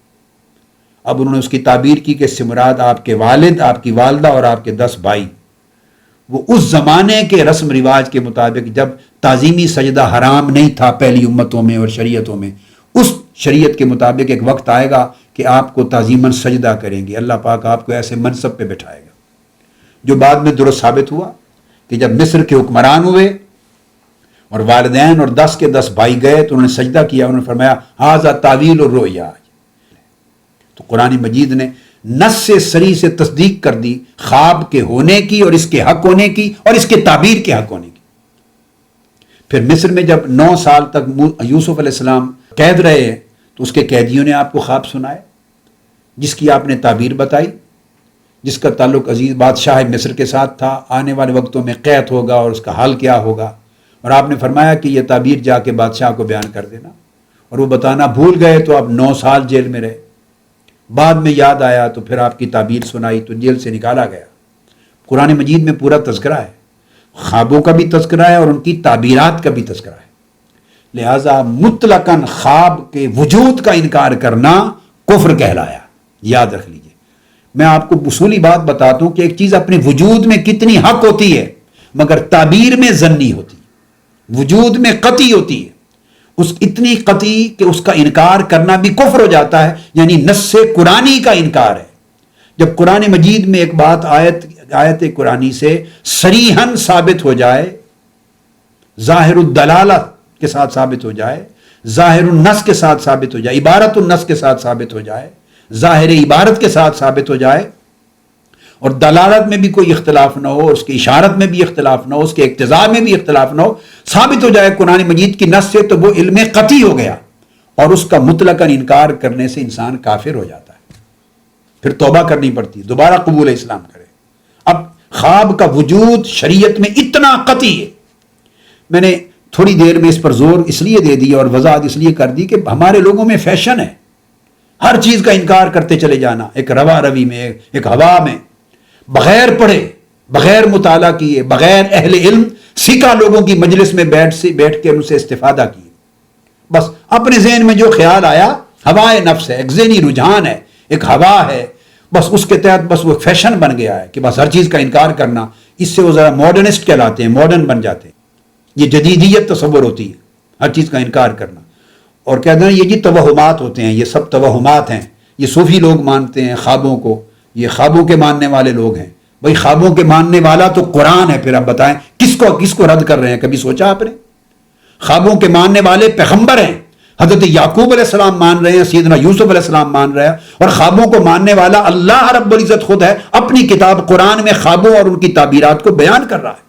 اب انہوں نے اس کی تعبیر کی کہ اس سے مراد آپ کے والد، آپ کی والدہ اور آپ کے 10 بھائی، وہ اس زمانے کے رسم رواج کے مطابق جب تعظیمی سجدہ حرام نہیں تھا پہلی امتوں میں اور شریعتوں میں، اس شریعت کے مطابق ایک وقت آئے گا کہ آپ کو تعظیماً سجدہ کریں گے، اللہ پاک آپ کو ایسے منصب پہ بٹھائے گا، جو بعد میں درست ثابت ہوا کہ جب مصر کے حکمران ہوئے اور والدین اور 10 کے 10 بھائی گئے تو انہوں نے سجدہ کیا، انہوں نے فرمایا ھذا تعویل الرؤیا، تو قرآن مجید نے نص سے صریح سے تصدیق کر دی خواب کے ہونے کی اور اس کے حق ہونے کی اور اس کے تعبیر کے حق ہونے کی۔ پھر مصر میں جب 9 سال تک یوسف علیہ السلام قید رہے تو اس کے قیدیوں نے آپ کو خواب سنائے، جس کی آپ نے تعبیر بتائی، جس کا تعلق عزیز بادشاہ مصر کے ساتھ تھا، آنے والے وقتوں میں قید ہوگا اور اس کا حال کیا ہوگا، اور آپ نے فرمایا کہ یہ تعبیر جا کے بادشاہ کو بیان کر دینا، اور وہ بتانا بھول گئے تو آپ 9 سال جیل میں رہے۔ بعد میں یاد آیا تو پھر آپ کی تعبیر سنائی تو جیل سے نکالا گیا۔ قرآن مجید میں پورا تذکرہ ہے، خوابوں کا بھی تذکرہ ہے اور ان کی تعبیرات کا بھی تذکرہ ہے۔ لہذا مطلقاً خواب کے وجود کا انکار کرنا کفر کہلایا، یاد رکھ لیجئے۔ میں آپ کو اصولی بات بتاتا ہوں کہ ایک چیز اپنے وجود میں کتنی حق ہوتی ہے مگر تعبیر میں ظنی ہوتی ہے، وجود میں قطعی ہوتی ہے، اس اتنی قطعی کہ اس کا انکار کرنا بھی کفر ہو جاتا ہے، یعنی نص قرآنی کا انکار ہے۔ جب قرآن مجید میں ایک بات آیت قرآنی سے صریحاً ثابت ہو جائے، ظاہر الدلالہ کے ساتھ ثابت ہو جائے، ظاہر النص کے ساتھ ثابت ہو جائے، عبارت النص کے ساتھ ثابت ہو جائے، ظاہر عبارت کے ساتھ ثابت ہو جائے، اور دلالت میں بھی کوئی اختلاف نہ ہو، اس کی اشارت میں بھی اختلاف نہ ہو، اس کے اقتضاء میں بھی اختلاف نہ ہو، ثابت ہو جائے قرآن مجید کی نص سے، تو وہ علم قطعی ہو گیا، اور اس کا مطلقاً انکار کرنے سے انسان کافر ہو جاتا ہے، پھر توبہ کرنی پڑتی، دوبارہ قبول اسلام کرے۔ اب خواب کا وجود شریعت میں اتنا قطعی ہے، میں نے تھوڑی دیر میں اس پر زور اس لیے دے دیا اور وضاحت اس لیے کر دی کہ ہمارے لوگوں میں فیشن ہے ہر چیز کا انکار کرتے چلے جانا، ایک روا روی میں، ایک ہوا میں، بغیر پڑھے، بغیر مطالعہ کیے، بغیر اہل علم سیکھا لوگوں کی مجلس میں بیٹھ کے ان سے استفادہ کیے، بس اپنے ذہن میں جو خیال آیا، ہوائے نفس ہے، ایک ذہنی رجحان ہے، ایک ہوا ہے، بس اس کے تحت بس وہ فیشن بن گیا ہے کہ بس ہر چیز کا انکار کرنا، اس سے وہ ذرا ماڈرنسٹ کہلاتے ہیں، ماڈرن بن جاتے ہیں، یہ جدیدیت تصور ہوتی ہے، ہر چیز کا انکار کرنا، اور کہتے ہیں یہ جی توہمات ہوتے ہیں، یہ سب توہمات ہیں، یہ صوفی لوگ مانتے ہیں خوابوں کو، یہ خوابوں کے ماننے والے لوگ ہیں۔ بھئی خوابوں کے ماننے والا تو قرآن ہے، پھر آپ بتائیں کس کو رد کر رہے ہیں؟ کبھی سوچا آپ نے؟ خوابوں کے ماننے والے پیغمبر ہیں، حضرت یعقوب علیہ السلام مان رہے ہیں، سیدنا یوسف علیہ السلام مان رہے ہیں، اور خوابوں کو ماننے والا اللہ رب العزت خود ہے، اپنی کتاب قرآن میں خوابوں اور ان کی تعبیرات کو بیان کر رہا ہے۔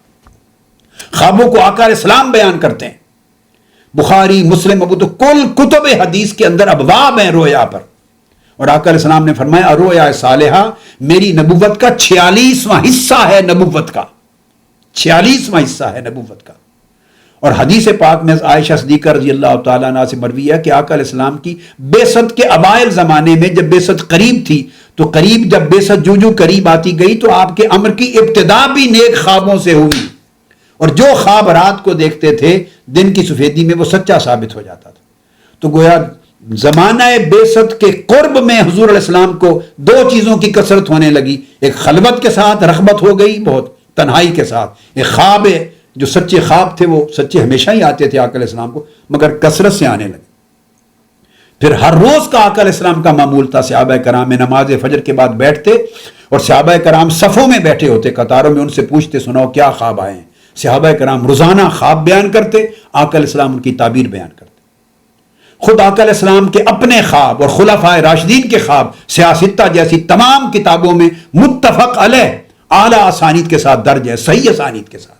خوابوں کو آقا علیہ السلام بیان کرتے ہیں، بخاری، مسلم، ابو تو کل کتب حدیث کے اندر ابواب ہیں رویا پر، اور آقا علیہ السلام نے فرمایا الرؤیا صالحہ میری نبوت کا 46واں حصہ ہے، نبوت کا 46واں حصہ ہے نبوت کا۔ اور حدیث پاک میں عائشہ صدیقہ رضی اللہ تعالیٰ عنہ سے مروی ہے کہ آقا علیہ السلام کی بعثت کے اوائل زمانے میں جب بعثت قریب تھی تو جب بعثت جو قریب آتی گئی تو آپ کے امر کی ابتدا بھی نیک خوابوں سے ہوئی، اور جو خواب رات کو دیکھتے تھے دن کی سفیدی میں وہ سچا ثابت ہو جاتا تھا۔ تو گویا زمانہ بعثت کے قرب میں حضور علیہ السلام کو 2 چیزوں کی کثرت ہونے لگی، ایک خلوت کے ساتھ رغبت ہو گئی، بہت تنہائی کے ساتھ، ایک خواب ہے جو سچے خواب تھے وہ سچے ہمیشہ ہی آتے تھے آقا علیہ السلام کو، مگر کثرت سے آنے لگے۔ پھر ہر روز کا آقا علیہ السلام کا معمول تھا، صحابہ کرام میں نماز فجر کے بعد بیٹھتے اور صحابہ کرام صفوں میں بیٹھے ہوتے قطاروں میں، ان سے پوچھتے سناؤ کیا خواب آئے ہیں۔ صحابہ کرام روزانہ خواب بیان کرتے، آقا علیہ السلام ان کی تعبیر بیان کرتے۔ خود آقا علیہ السلام کے اپنے خواب اور خلفائے راشدین کے خواب سیاستہ جیسی تمام کتابوں میں متفق علیہ اعلیٰ اسانید کے ساتھ درج ہے، صحیح اسانید کے ساتھ۔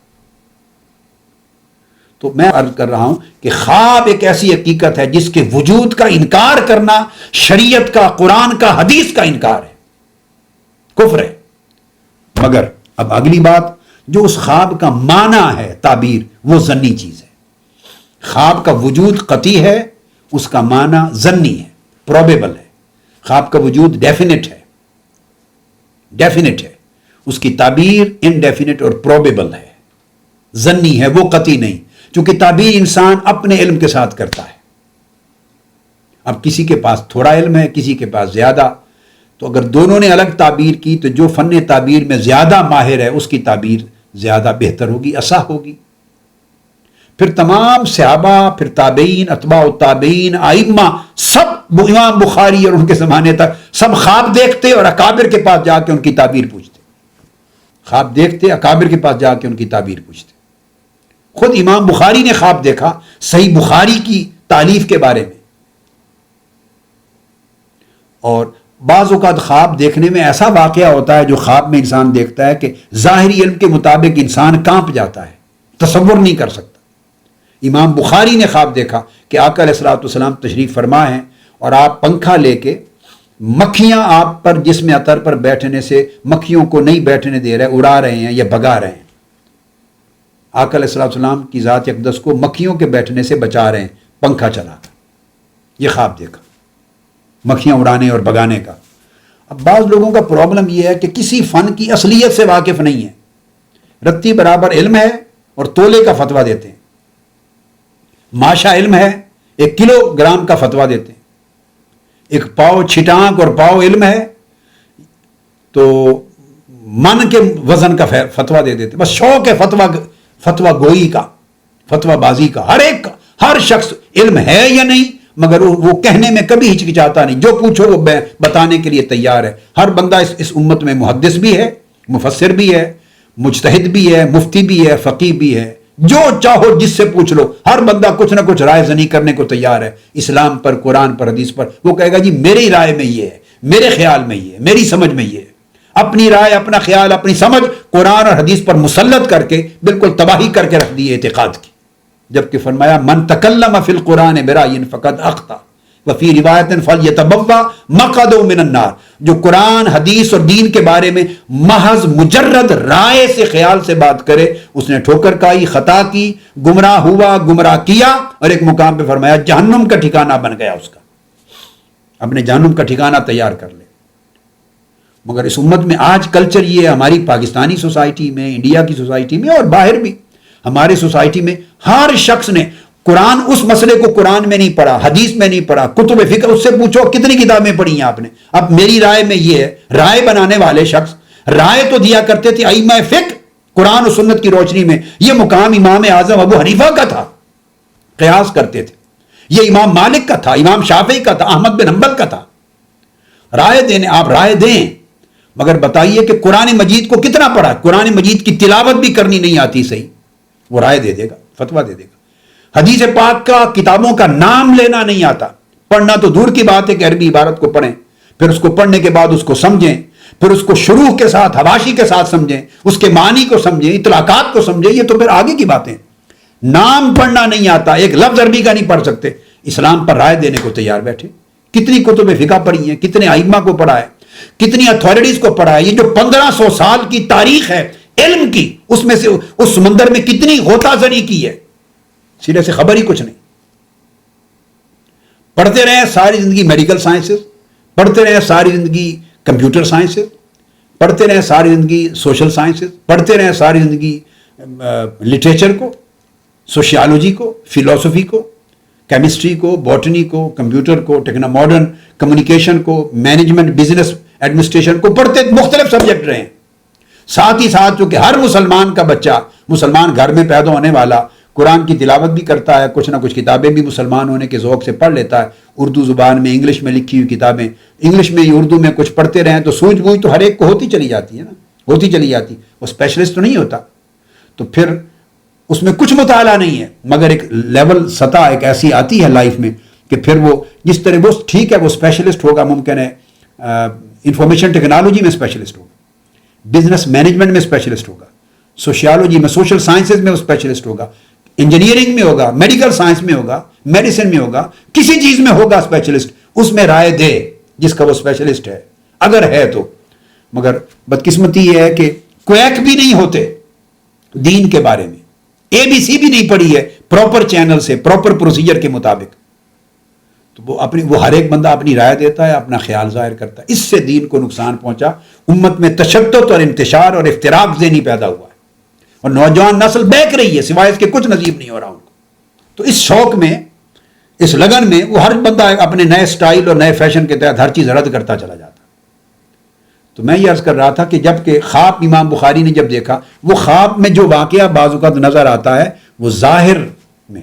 تو میں عرض کر رہا ہوں کہ خواب ایک ایسی حقیقت ہے جس کے وجود کا انکار کرنا شریعت کا، قرآن کا، حدیث کا انکار ہے، کفر ہے۔ مگر اب اگلی بات، جو اس خواب کا معنی ہے، تعبیر، وہ ظنی چیز ہے۔ خواب کا وجود قطعی ہے، اس کا معنی ظنی ہے، پروبیبل ہے۔ خواب کا وجود ڈیفینٹ ہے، اس کی تعبیر انڈیفینٹ اور پروبیبل ہے، ظنی ہے، وہ قطعی نہیں، چونکہ تعبیر انسان اپنے علم کے ساتھ کرتا ہے۔ اب کسی کے پاس تھوڑا علم ہے، کسی کے پاس زیادہ، تو اگر دونوں نے الگ تعبیر کی تو جو فن تعبیر میں زیادہ ماہر ہے اس کی تعبیر زیادہ بہتر ہوگی، اصح ہوگی۔ پھر تمام صحابہ، پھر تابعین، اتباع التابعین، ائمہ، سب امام بخاری اور ان کے زمانے تک سب خواب دیکھتے اور اکابر کے پاس جا کے ان کی تعبیر پوچھتے، خواب دیکھتے اکابر کے پاس جا کے ان کی تعبیر پوچھتے۔ خود امام بخاری نے خواب دیکھا صحیح بخاری کی تالیف کے بارے میں، اور بعض اوقات خواب دیکھنے میں ایسا واقعہ ہوتا ہے جو خواب میں انسان دیکھتا ہے کہ ظاہری علم کے مطابق انسان کانپ جاتا ہے، تصور نہیں کر سکتا۔ امام بخاری نے خواب دیکھا کہ آقا علیہ الصلوۃ والسلام تشریف فرما ہیں اور آپ پنکھا لے کے، مکھیاں آپ پر جسم اطہر پر بیٹھنے سے مکھیوں کو نہیں بیٹھنے دے رہے، اڑا رہے ہیں یا بھگا رہے ہیں۔ آقا علیہ الصلوۃ والسلام کی ذات اقدس کو مکھیوں کے بیٹھنے سے بچا رہے ہیں پنکھا چلا کر۔ یہ خواب دیکھا، مکھیاں اڑانے اور بھگانے کا۔ اب بعض لوگوں کا پرابلم یہ ہے کہ کسی فن کی اصلیت سے واقف نہیں ہے، رتی برابر علم ہے اور تولے کا فتویٰ دیتے ہیں، ماشا علم ہے 1 کلو گرام کا فتویٰ دیتے ہیں، ایک پاؤ چھٹانک اور پاؤ علم ہے تو من کے وزن کا فتویٰ دے دیتے، بس شوق ہے فتویٰ گوئی کا، فتویٰ بازی کا۔ ہر شخص علم ہے یا نہیں، مگر وہ کہنے میں کبھی ہچکچاتا نہیں، جو پوچھو وہ بتانے کے لیے تیار ہے۔ ہر بندہ اس امت میں محدث بھی ہے، مفسر بھی ہے، مجتہد بھی ہے، مفتی بھی ہے، فقیہ بھی ہے، جو چاہو جس سے پوچھ لو، ہر بندہ کچھ نہ کچھ رائے زنی کرنے کو تیار ہے اسلام پر، قرآن پر، حدیث پر۔ وہ کہے گا جی میری رائے میں یہ ہے، میرے خیال میں یہ ہے، میری سمجھ میں یہ ہے۔ اپنی رائے، اپنا خیال، اپنی سمجھ قرآن اور حدیث پر مسلط کر کے بالکل تباہی کر کے رکھ دی اعتقاد کی۔ جبکہ فرمایا من تکلم فی القرآن برأی فقد اخطأ وفی روایت فلیتبوأ مقعدہ من النار۔ جو قرآن، حدیث اور دین کے بارے میں محض مجرد رائے سے، خیال سے بات کرے، اس نے ٹھوکر کھائی، خطا کی، گمراہ ہوا، گمراہ کیا، اور ایک مقام پہ فرمایا جہنم کا ٹھکانہ بن گیا اس کا، اپنے جہنم کا ٹھکانہ تیار کر لے۔ مگر اس امت میں آج کلچر یہ ہے، ہماری پاکستانی سوسائٹی میں، انڈیا کی سوسائٹی میں اور باہر بھی، ہمارے سوسائٹی میں ہر شخص نے قرآن، اس مسئلے کو قرآن میں نہیں پڑھا، حدیث میں نہیں پڑھا، کتب فقہ، اس سے پوچھو کتنی کتابیں پڑھی ہیں آپ نے؟ اب میری رائے میں یہ ہے، رائے بنانے والے شخص رائے تو دیا کرتے تھے ائمہ فقہ، قرآن و سنت کی روشنی میں۔ یہ مقام امام اعظم ابو حنیفہ کا تھا، قیاس کرتے تھے۔ یہ امام مالک کا تھا، امام شافعی کا تھا، احمد بن حنبل کا تھا۔ رائے دینے، آپ رائے دیں، مگر بتائیے کہ قرآن مجید کو کتنا پڑھا؟ قرآن مجید کی تلاوت بھی کرنی نہیں آتی صحیح، وہ رائے دے دے گا، فتویٰ دے دے گا۔ حدیث پاک کا، کتابوں کا نام لینا نہیں آتا، پڑھنا تو دور کی بات ہے کہ عربی عبارت کو پڑھیں، پھر اس کو پڑھنے کے بعد اس کو سمجھیں، پھر اس کو شروع کے ساتھ، حواشی کے ساتھ سمجھیں، اس کے معنی کو سمجھیں، اطلاقات کو سمجھیں، یہ تو پھر آگے کی باتیں۔ نام پڑھنا نہیں آتا، ایک لفظ عربی کا نہیں پڑھ سکتے، اسلام پر رائے دینے کو تیار بیٹھے۔ کتنی کتب فقہ پڑھی ہیں، کتنے ائمہ کو پڑھا ہے، کتنی اتھارٹیز کو پڑھا ہے۔ یہ جو 1500 سال کی تاریخ ہے علم کی، اس میں سے اس سمندر میں کتنی غوطہ زنی کی ہے، سیدھے سے خبر ہی کچھ نہیں۔ پڑھتے رہے ساری زندگی میڈیکل سائنسز، پڑھتے رہے ساری زندگی کمپیوٹر سائنسز، پڑھتے رہے ساری زندگی سوشل سائنسز، پڑھتے رہے ساری زندگی لٹریچر کو، سوشیالوجی کو، فلسفی کو، کیمسٹری کو، باٹنی کو، کمپیوٹر کو، ماڈرن کمیونیکیشن کو، مینجمنٹ، بزنس ایڈمنسٹریشن کو، پڑھتے مختلف سبجیکٹ رہے ہیں۔ ساتھ ہی ساتھ چونکہ ہر مسلمان کا بچہ، مسلمان گھر میں پیدا ہونے والا، قرآن کی تلاوت بھی کرتا ہے، کچھ نہ کچھ کتابیں بھی مسلمان ہونے کے ذوق سے پڑھ لیتا ہے، اردو زبان میں، انگلش میں لکھی ہوئی کتابیں، انگلش میں اردو میں کچھ پڑھتے رہیں تو سوجھ بوجھ تو ہر ایک کو ہوتی چلی جاتی ہے نا، ہوتی چلی جاتی، وہ اسپیشلسٹ تو نہیں ہوتا، تو پھر اس میں کچھ مطالعہ نہیں ہے، مگر ایک لیول، سطح ایک ایسی آتی ہے لائف میں کہ پھر وہ جس طرح وہ ٹھیک ہے، وہ اسپیشلسٹ ہوگا، ممکن ہے انفارمیشن ٹیکنالوجی میں اسپیشلسٹ ہوگا، بزنس مینجمنٹ میں اسپیشلسٹ ہوگا، سوشیالوجی میں، سوشل سائنسز میں وہ اسپیشلسٹ ہوگا، انجینئرنگ میں ہوگا، میڈیکل سائنس میں ہوگا، میڈیسن میں ہوگا، کسی چیز میں ہوگا اسپیشلسٹ، اس میں رائے دے جس کا وہ اسپیشلسٹ ہے، اگر ہے تو۔ مگر بدقسمتی یہ ہے کہ کویک بھی نہیں ہوتے دین کے بارے میں، ABC بھی نہیں پڑھی ہے پراپر چینل سے، پراپر پروسیجر کے مطابق، تو وہ ہر ایک بندہ اپنی رائے دیتا ہے، اپنا خیال ظاہر کرتا ہے۔ اس سے دین کو نقصان پہنچا، امت میں تشدد اور انتشار اور افتراق ذہنی پیدا ہوا ہے، اور نوجوان نسل بہک رہی ہے، سوائے اس کے کچھ نصیب نہیں ہو رہا ان کو۔ تو اس شوق میں، اس لگن میں، وہ ہر بندہ اپنے نئے سٹائل اور نئے فیشن کے تحت ہر چیز رد کرتا چلا جاتا۔ تو میں یہ عرض کر رہا تھا کہ جب کہ خواب امام بخاری نے جب دیکھا، وہ خواب میں جو واقعہ بعض اوقات نظر آتا ہے وہ ظاہر میں،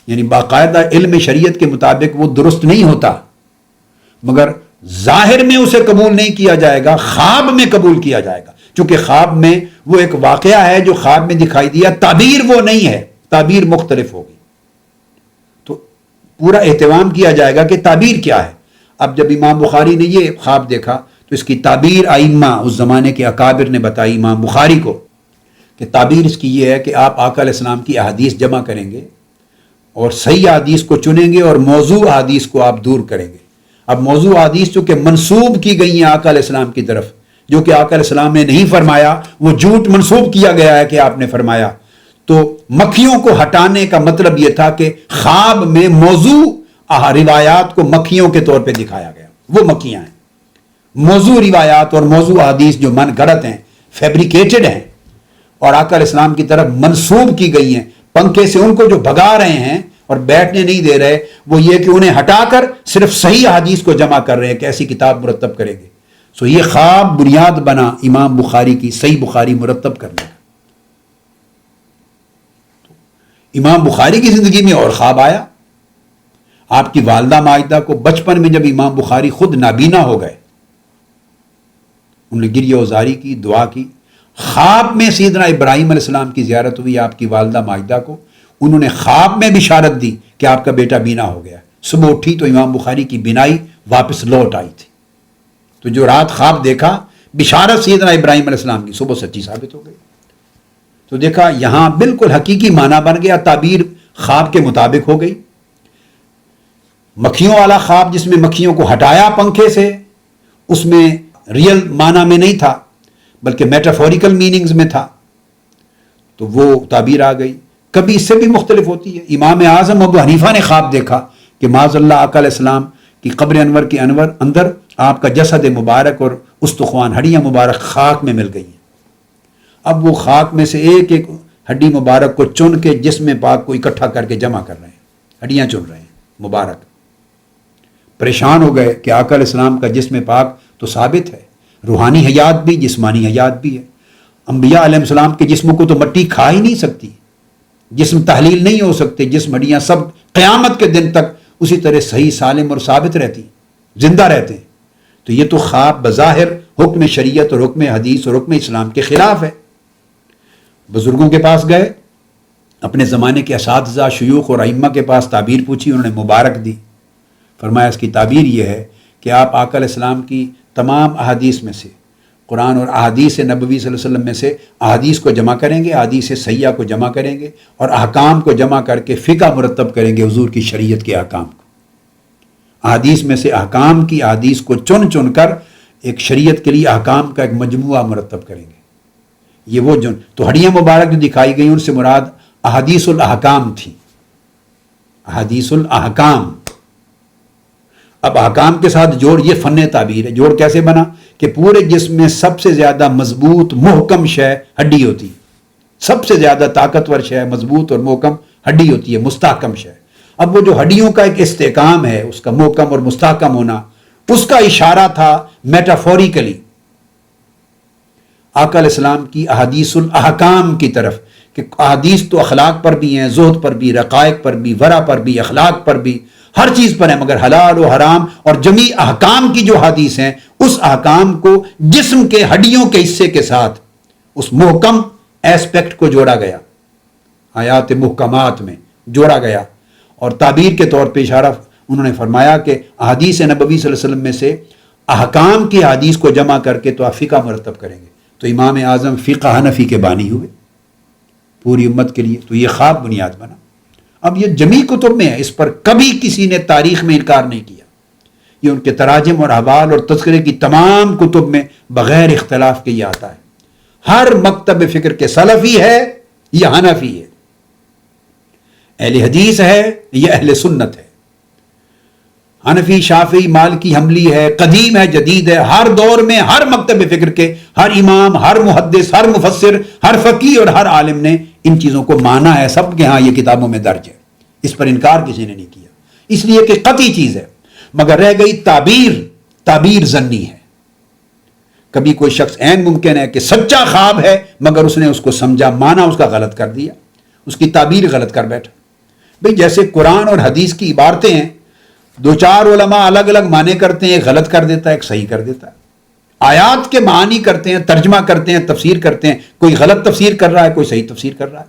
یعنی باقاعدہ علم شریعت کے مطابق وہ درست نہیں ہوتا، مگر ظاہر میں اسے قبول نہیں کیا جائے گا، خواب میں قبول کیا جائے گا، چونکہ خواب میں وہ ایک واقعہ ہے جو خواب میں دکھائی دیا، تعبیر وہ نہیں ہے، تعبیر مختلف ہوگی، تو پورا اہتمام کیا جائے گا کہ تعبیر کیا ہے۔ اب جب امام بخاری نے یہ خواب دیکھا تو اس کی تعبیر ائمہ اس زمانے کے اکابر نے بتائی امام بخاری کو کہ تعبیر اس کی یہ ہے کہ آپ آقا علیہ السلام کی احادیث جمع کریں گے اور صحیح احادیث کو چنیں گے اور موضوع احادیث کو آپ دور کریں گے. اب موضوع احادیث جو کہ منسوب کی گئی ہیں آقا علیہ السلام کی طرف، جو کہ آقا علیہ السلام نے نہیں فرمایا، وہ جھوٹ منسوب کیا گیا ہے کہ آپ نے فرمایا. تو مکھیوں کو ہٹانے کا مطلب یہ تھا کہ خواب میں موضوع روایات کو مکھیوں کے طور پہ دکھایا گیا. وہ مکھیاں ہیں. موضوع روایات اور موضوع حدیث جو من گھڑت ہیں، فیبریکیٹڈ ہیں اور آقا علیہ السلام کی طرف منسوب کی گئی ہیں، پنکھے سے ان کو جو بھگا رہے ہیں اور بیٹھنے نہیں دے رہے، وہ یہ کہ انہیں ہٹا کر صرف صحیح حدیث کو جمع کر رہے ہیں کہ ایسی کتاب مرتب کریں گے. سو یہ خواب بنیاد بنا امام بخاری کی صحیح بخاری مرتب کرنے کا. امام بخاری کی زندگی میں اور خواب آیا. آپ کی والدہ ماجدہ کو بچپن میں جب امام بخاری خود نابینا ہو گئے، انہوں نے گریہ وزاری کی، دعا کی. خواب میں سیدنا ابراہیم علیہ السلام کی زیارت ہوئی آپ کی والدہ ماجدہ کو. انہوں نے خواب میں بشارت دی کہ آپ کا بیٹا بینا ہو گیا. صبح اٹھی تو امام بخاری کی بینائی واپس لوٹ آئی تھی. تو جو رات خواب دیکھا، بشارت سیدنا ابراہیم علیہ السلام کی صبح سچی ثابت ہو گئی. تو دیکھا یہاں بالکل حقیقی معنی بن گیا، تعبیر خواب کے مطابق ہو گئی. مکھیوں والا خواب جس میں مکھیوں کو ہٹایا پنکھے سے، اس میں ریل معنی میں نہیں تھا بلکہ میٹافوریکل میننگز میں تھا، تو وہ تعبیر آ گئی. کبھی اس سے بھی مختلف ہوتی ہے. امام اعظم ابو حنیفہ نے خواب دیکھا کہ معاذ اللہ آقا علیہ السلام کی قبر انور کے اندر آپ کا جسد مبارک اور استخوان ہڈیاں مبارک خاک میں مل گئی ہیں. اب وہ خاک میں سے ایک ایک ہڈی مبارک کو چن کے جسم پاک کو اکٹھا کر کے جمع کر رہے ہیں، ہڈیاں چن رہے ہیں مبارک. پریشان ہو گئے کہ آقا علیہ السلام کا جسم پاک تو ثابت ہے، روحانی حیات بھی جسمانی حیات بھی ہے. انبیاء علیہ السلام کے جسموں کو تو مٹی کھا ہی نہیں سکتی، جسم تحلیل نہیں ہو سکتے، جسم ہڈیاں سب قیامت کے دن تک اسی طرح صحیح سالم اور ثابت رہتی، زندہ رہتے ہیں. تو یہ تو خواب بظاہر حکم شریعت اور حکم حدیث اور حکم اسلام کے خلاف ہے. بزرگوں کے پاس گئے، اپنے زمانے کے اساتذہ شیوخ اور ائمہ کے پاس تعبیر پوچھی، انہوں نے مبارک دی. فرمایا اس کی تعبیر یہ ہے کہ آپ آقا علیہ السلام کی تمام احادیث میں سے، قرآن اور احادیث نبوی صلی اللہ علیہ وسلم میں سے احادیث کو جمع کریں گے، احادیث صحیحہ کو جمع کریں گے اور احکام کو جمع کر کے فقہ مرتب کریں گے حضور کی شریعت کے احکام کو. احادیث میں سے احکام کی احادیث کو چن چن کر ایک شریعت کے لیے احکام کا ایک مجموعہ مرتب کریں گے. یہ وہ تو ہڈیاں مبارک جو دکھائی گئی ان سے مراد احادیث الاحکام تھی. احادیث الاحکام. اب احکام کے ساتھ جوڑ، یہ فن تعبیر ہے. جوڑ کیسے بنا کہ پورے جسم میں سب سے زیادہ مضبوط محکم شے ہڈی ہوتی ہے، سب سے زیادہ طاقتور شے مضبوط اور محکم ہڈی ہوتی ہے، مستحکم شے. اب وہ جو ہڈیوں کا ایک استحکام ہے، اس کا محکم اور مستحکم ہونا، اس کا اشارہ تھا میٹافوریکلی آقا علیہ السلام کی احادیث الاحکام کی طرف، کہ احادیث تو اخلاق پر بھی ہیں، زہد پر بھی، رقائق پر بھی، ورع پر بھی، اخلاق پر بھی، ہر چیز پر ہیں، مگر حلال و حرام اور جمیع احکام کی جو حدیث ہیں، اس احکام کو جسم کے ہڈیوں کے حصے کے ساتھ اس محکم ایسپیکٹ کو جوڑا گیا، آیات محکمات میں جوڑا گیا. اور تعبیر کے طور پہ اشارہ انہوں نے فرمایا کہ احادیث نبوی صلی اللہ علیہ وسلم میں سے احکام کی حدیث کو جمع کر کے تو آپ فقہ مرتب کریں گے. تو امام اعظم فقہ حنفی کے بانی ہوئے پوری امت کے لیے. تو یہ خواب بنیاد بنا. اب یہ جمیع کتب میں ہے، اس پر کبھی کسی نے تاریخ میں انکار نہیں کیا. یہ ان کے تراجم اور احوال اور تذکرے کی تمام کتب میں بغیر اختلاف کے یہ آتا ہے. ہر مکتب فکر کے سلفی ہے یا حنفی ہے، اہل حدیث ہے یا اہل سنت ہے، حنفی، شافعی، مالکی، حنبلی ہے، قدیم ہے، جدید ہے، ہر دور میں ہر مکتب فکر کے ہر امام، ہر محدث، ہر مفسر، ہر فقیہ اور ہر عالم نے ان چیزوں کو مانا ہے. سب کے ہاں یہ کتابوں میں درج ہے، اس پر انکار کسی نے نہیں کیا، اس لیے کہ قطعی چیز ہے. مگر رہ گئی تعبیر ظنی ہے. کبھی کوئی شخص عین ممکن ہے کہ سچا خواب ہے مگر اس نے اس کو سمجھا، مانا اس کا غلط کر دیا، اس کی تعبیر غلط کر بیٹھا. بھئی جیسے قرآن اور حدیث کی عبارتیں ہیں، دو چار علماء الگ الگ معنی کرتے ہیں، ایک غلط کر دیتا ہے، ایک صحیح کر دیتا ہے. آیات کے معنی کرتے ہیں، ترجمہ کرتے ہیں، تفسیر کرتے ہیں، کوئی غلط تفسیر کر رہا ہے، کوئی صحیح تفسیر کر رہا ہے.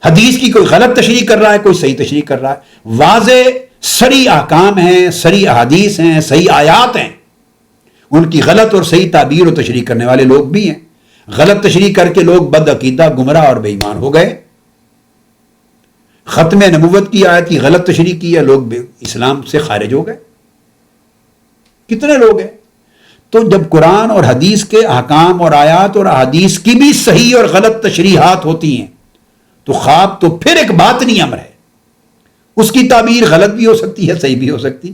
حدیث کی کوئی غلط تشریح کر رہا ہے، کوئی صحیح تشریح کر رہا ہے. واضح سری احکام ہیں، سری احادیث ہیں، صحیح آیات ہیں، ان کی غلط اور صحیح تعبیر و تشریح کرنے والے لوگ بھی ہیں۔ غلط تشریح کر کے لوگ بد عقیدہ، گمراہ اور بے ایمان ہو گئے۔ ختم نبوت کی آیت کی غلط تشریح کی ہے، لوگ اسلام سے خارج ہو گئے۔ کتنے لوگ ہیں؟ تو جب قرآن اور حدیث کے احکام اور آیات اور احادیث کی بھی صحیح اور غلط تشریحات ہوتی ہیں تو خواب تو پھر ایک باطنی امر ہے، اس کی تعبیر غلط بھی ہو سکتی ہے، صحیح بھی ہو سکتی۔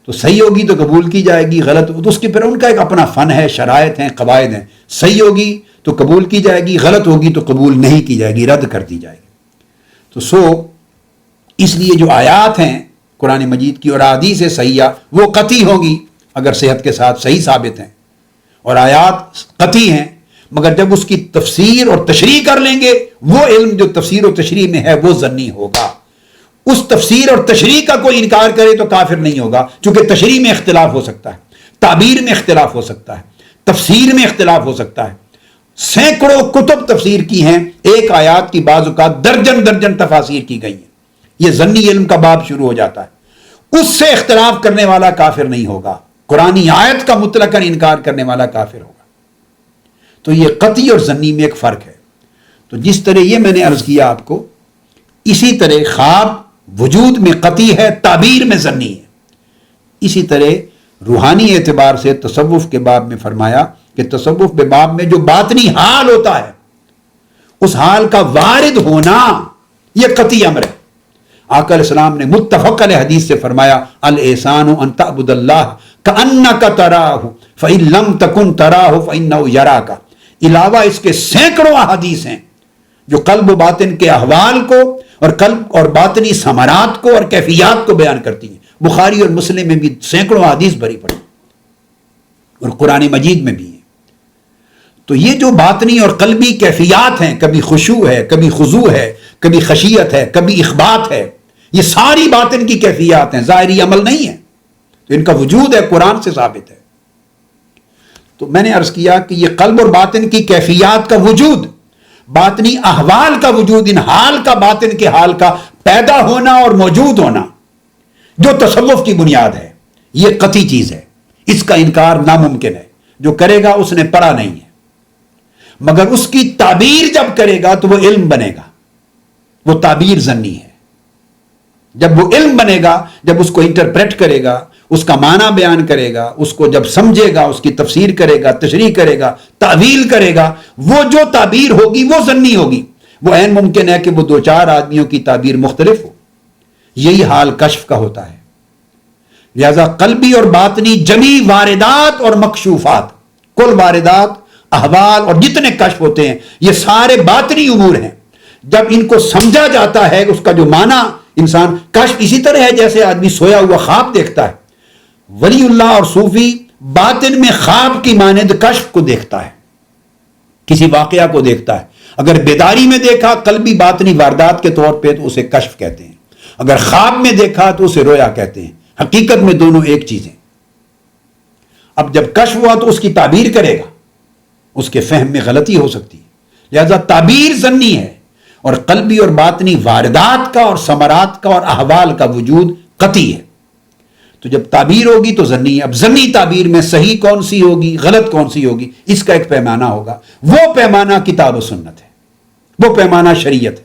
تو صحیح ہوگی تو قبول کی جائے گی، غلط تو اس کی پھر ان کا ایک اپنا فن ہے، شرائط ہیں، قواعد ہیں۔ صحیح ہوگی تو قبول کی جائے گی، غلط ہوگی تو قبول نہیں کی جائے گی، رد کر دی جائے گی۔ تو اس لیے جو آیات ہیں قرآن مجید کی اور احادیث صحیحہ وہ قطعی ہوں گی اگر صحت کے ساتھ صحیح ثابت ہیں، اور آیات قطعی ہیں، مگر جب اس کی تفسیر اور تشریح کر لیں گے، وہ علم جو تفسیر و تشریح میں ہے وہ ظنی ہوگا۔ اس تفسیر اور تشریح کا کوئی انکار کرے تو کافر نہیں ہوگا، چونکہ تشریح میں اختلاف ہو سکتا ہے، تعبیر میں اختلاف ہو سکتا ہے، تفسیر میں اختلاف ہو سکتا ہے۔ سینکڑوں کتب تفسیر کی ہیں، ایک آیات کی بعض اوقات درجن تفاسیر کی گئی ہیں، یہ ظنی علم کا باب شروع ہو جاتا ہے۔ اس سے اختلاف کرنے والا کافر نہیں ہوگا، قرآنی آیت کا مطلقاً انکار کرنے والا کافر ہوگا۔ تو یہ قطعی اور ظنی میں ایک فرق ہے۔ تو جس طرح یہ میں نے عرض کیا آپ کو، اسی طرح خواب وجود میں قطعی ہے، تعبیر میں ظنی ہے۔ اسی طرح روحانی اعتبار سے تصوف کے باب میں فرمایا کہ تصوف کے باب میں جو باطنی حال ہوتا ہے، اس حال کا وارد ہونا یہ قطعی امر ہے۔ آقا علیہ السلام نے متفق علیہ حدیث سے فرمایا الاحسان ان تعبد اللہ کأنک تراہ فإن لم تکن تراہ فإنہ یراک۔ علاوہ اس کے سینکڑوں احادیث ہیں جو قلب و باطن کے احوال کو اور قلب اور باطنی ثمرات کو اور کیفیات کو بیان کرتی ہیں۔ بخاری اور مسلم میں بھی سینکڑوں احادیث بھری پڑی اور قرآن مجید میں بھی ہیں۔ تو یہ جو باطنی اور قلبی کیفیات ہیں، کبھی خشوع ہے، کبھی خضوع ہے، کبھی خشیت ہے، کبھی اخبات ہے، یہ ساری باطن کی کیفیات ہیں، ظاہری عمل نہیں ہے۔ تو ان کا وجود ہے، قرآن سے ثابت ہے۔ تو میں نے عرض کیا کہ یہ قلب اور باطن کی کیفیات کا وجود، باطنی احوال کا وجود، ان حال کا، باطن کے حال کا پیدا ہونا اور موجود ہونا جو تصوف کی بنیاد ہے، یہ قطعی چیز ہے، اس کا انکار ناممکن ہے۔ جو کرے گا اس نے پڑھا نہیں ہے، مگر اس کی تعبیر جب کرے گا تو وہ علم بنے گا، وہ تعبیر ظنی ہے۔ جب وہ علم بنے گا، جب اس کو انٹرپریٹ کرے گا، اس کا معنی بیان کرے گا، اس کو جب سمجھے گا، اس کی تفسیر کرے گا، تشریح کرے گا، تعویل کرے گا، وہ جو تعبیر ہوگی وہ ظنی ہوگی۔ وہ عین ممکن ہے کہ وہ دو چار آدمیوں کی تعبیر مختلف ہو۔ یہی حال کشف کا ہوتا ہے۔ لہذا قلبی اور باطنی جمی واردات اور مکشوفات، کل واردات، احوال اور جتنے کشف ہوتے ہیں یہ سارے باطنی امور ہیں۔ جب ان کو سمجھا جاتا ہے، اس کا جو معنی انسان، کشف اسی طرح ہے جیسے آدمی سویا ہوا خواب دیکھتا ہے۔ ولی اللہ اور صوفی باطن میں خواب کی مانند کشف کو دیکھتا ہے، کسی واقعہ کو دیکھتا ہے۔ اگر بیداری میں دیکھا قلبی باطنی واردات کے طور پہ تو اسے کشف کہتے ہیں، اگر خواب میں دیکھا تو اسے رویا کہتے ہیں۔ حقیقت میں دونوں ایک چیزیں۔ اب جب کشف ہوا تو اس کی تعبیر کرے گا، اس کے فہم میں غلطی ہو سکتی ہے، لہذا تعبیر ظنی ہے، اور قلبی اور باطنی واردات کا اور ثمرات کا اور احوال کا وجود قطعی ہے۔ تو جب تعبیر ہوگی تو ظنی ہے۔ اب ظنی تعبیر میں صحیح کون سی ہوگی، غلط کون سی ہوگی، اس کا ایک پیمانہ ہوگا۔ وہ پیمانہ کتاب و سنت ہے، وہ پیمانہ شریعت ہے۔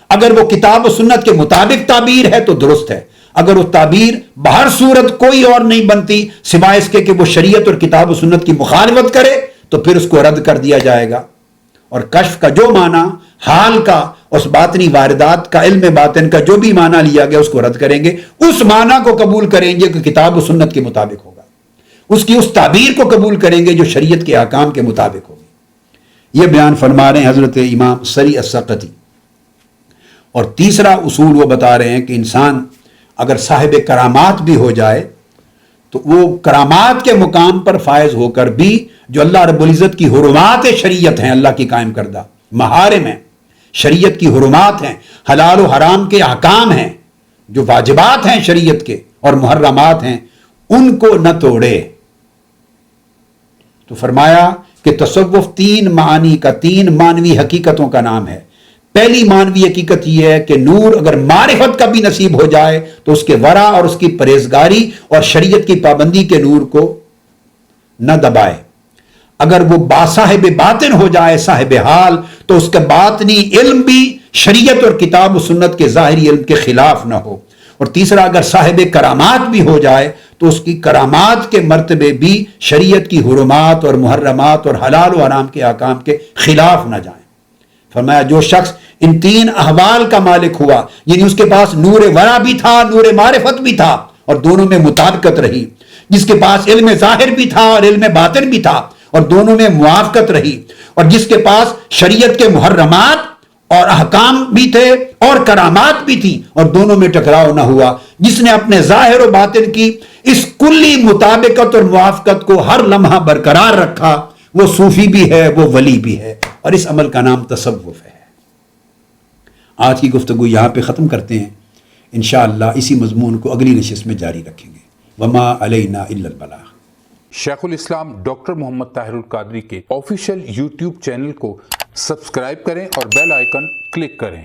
اگر وہ کتاب و سنت کے مطابق تعبیر ہے تو درست ہے، اگر وہ تعبیر بہر صورت کوئی اور نہیں بنتی سوائے اس کے کہ وہ شریعت اور کتاب و سنت کی مخالفت کرے تو پھر اس کو رد کر دیا جائے گا۔ اور کشف کا جو معنی، حال کا، اس باطنی واردات کا، علم باطن کا جو بھی معنی لیا گیا اس کو رد کریں گے، اس معنی کو قبول کریں گے کہ کتاب و سنت کے مطابق ہوگا، اس کی اس تعبیر کو قبول کریں گے جو شریعت کے احکام کے مطابق ہوگی۔ یہ بیان فرما رہے ہیں حضرت امام سری السقطی۔ اور تیسرا اصول وہ بتا رہے ہیں کہ انسان اگر صاحب کرامات بھی ہو جائے تو وہ کرامات کے مقام پر فائز ہو کر بھی جو اللہ رب العزت کی حرمات شریعت ہیں، اللہ کی قائم کردہ محارم ہیں، شریعت کی حرمات ہیں، حلال و حرام کے احکام ہیں، جو واجبات ہیں شریعت کے اور محرمات ہیں، ان کو نہ توڑے۔ تو فرمایا کہ تصوف تین معانی کا، تین معنوی حقیقتوں کا نام ہے۔ پہلی مانوی حقیقت یہ ہے کہ نور اگر معرفت کا بھی نصیب ہو جائے تو اس کے ورع اور اس کی پرہیزگاری اور شریعت کی پابندی کے نور کو نہ دبائے. اگر وہ باصاحب باطن ہو جائے صاحب حال تو اس کا باطنی علم بھی شریعت اور کتاب و سنت کے ظاہری علم کے خلاف نہ ہو. اور تیسرا اگر صاحب کرامات بھی ہو جائے تو اس کی کرامات کے مرتبے بھی شریعت کی حرمات اور محرمات اور حلال و حرام کے احکام کے خلاف نہ جائیں. فرمایا جو شخص ان تین احوال کا مالک ہوا، یعنی اس کے پاس نور ورع بھی تھا، نور معرفت بھی تھا اور دونوں میں مطابقت رہی، جس کے پاس علم ظاہر بھی تھا اور علم باطن بھی تھا اور دونوں میں موافقت رہی، اور جس کے پاس شریعت کے محرمات اور احکام بھی تھے اور کرامات بھی تھی اور دونوں میں ٹکراؤ نہ ہوا، جس نے اپنے ظاہر و باطن کی اس کلی مطابقت اور موافقت کو ہر لمحہ برقرار رکھا، وہ صوفی بھی ہے، وہ ولی بھی ہے، اور اس عمل کا نام تصوف ہے. آج کی گفتگو یہاں پہ ختم کرتے ہیں. انشاءاللہ اسی مضمون کو اگلی نشست میں جاری رکھیں گے. وما علینا الا البلاغ. شیخ الاسلام ڈاکٹر محمد طاہر القادری کے آفیشیل یوٹیوب چینل کو سبسکرائب کریں اور بیل آئیکن کلک کریں.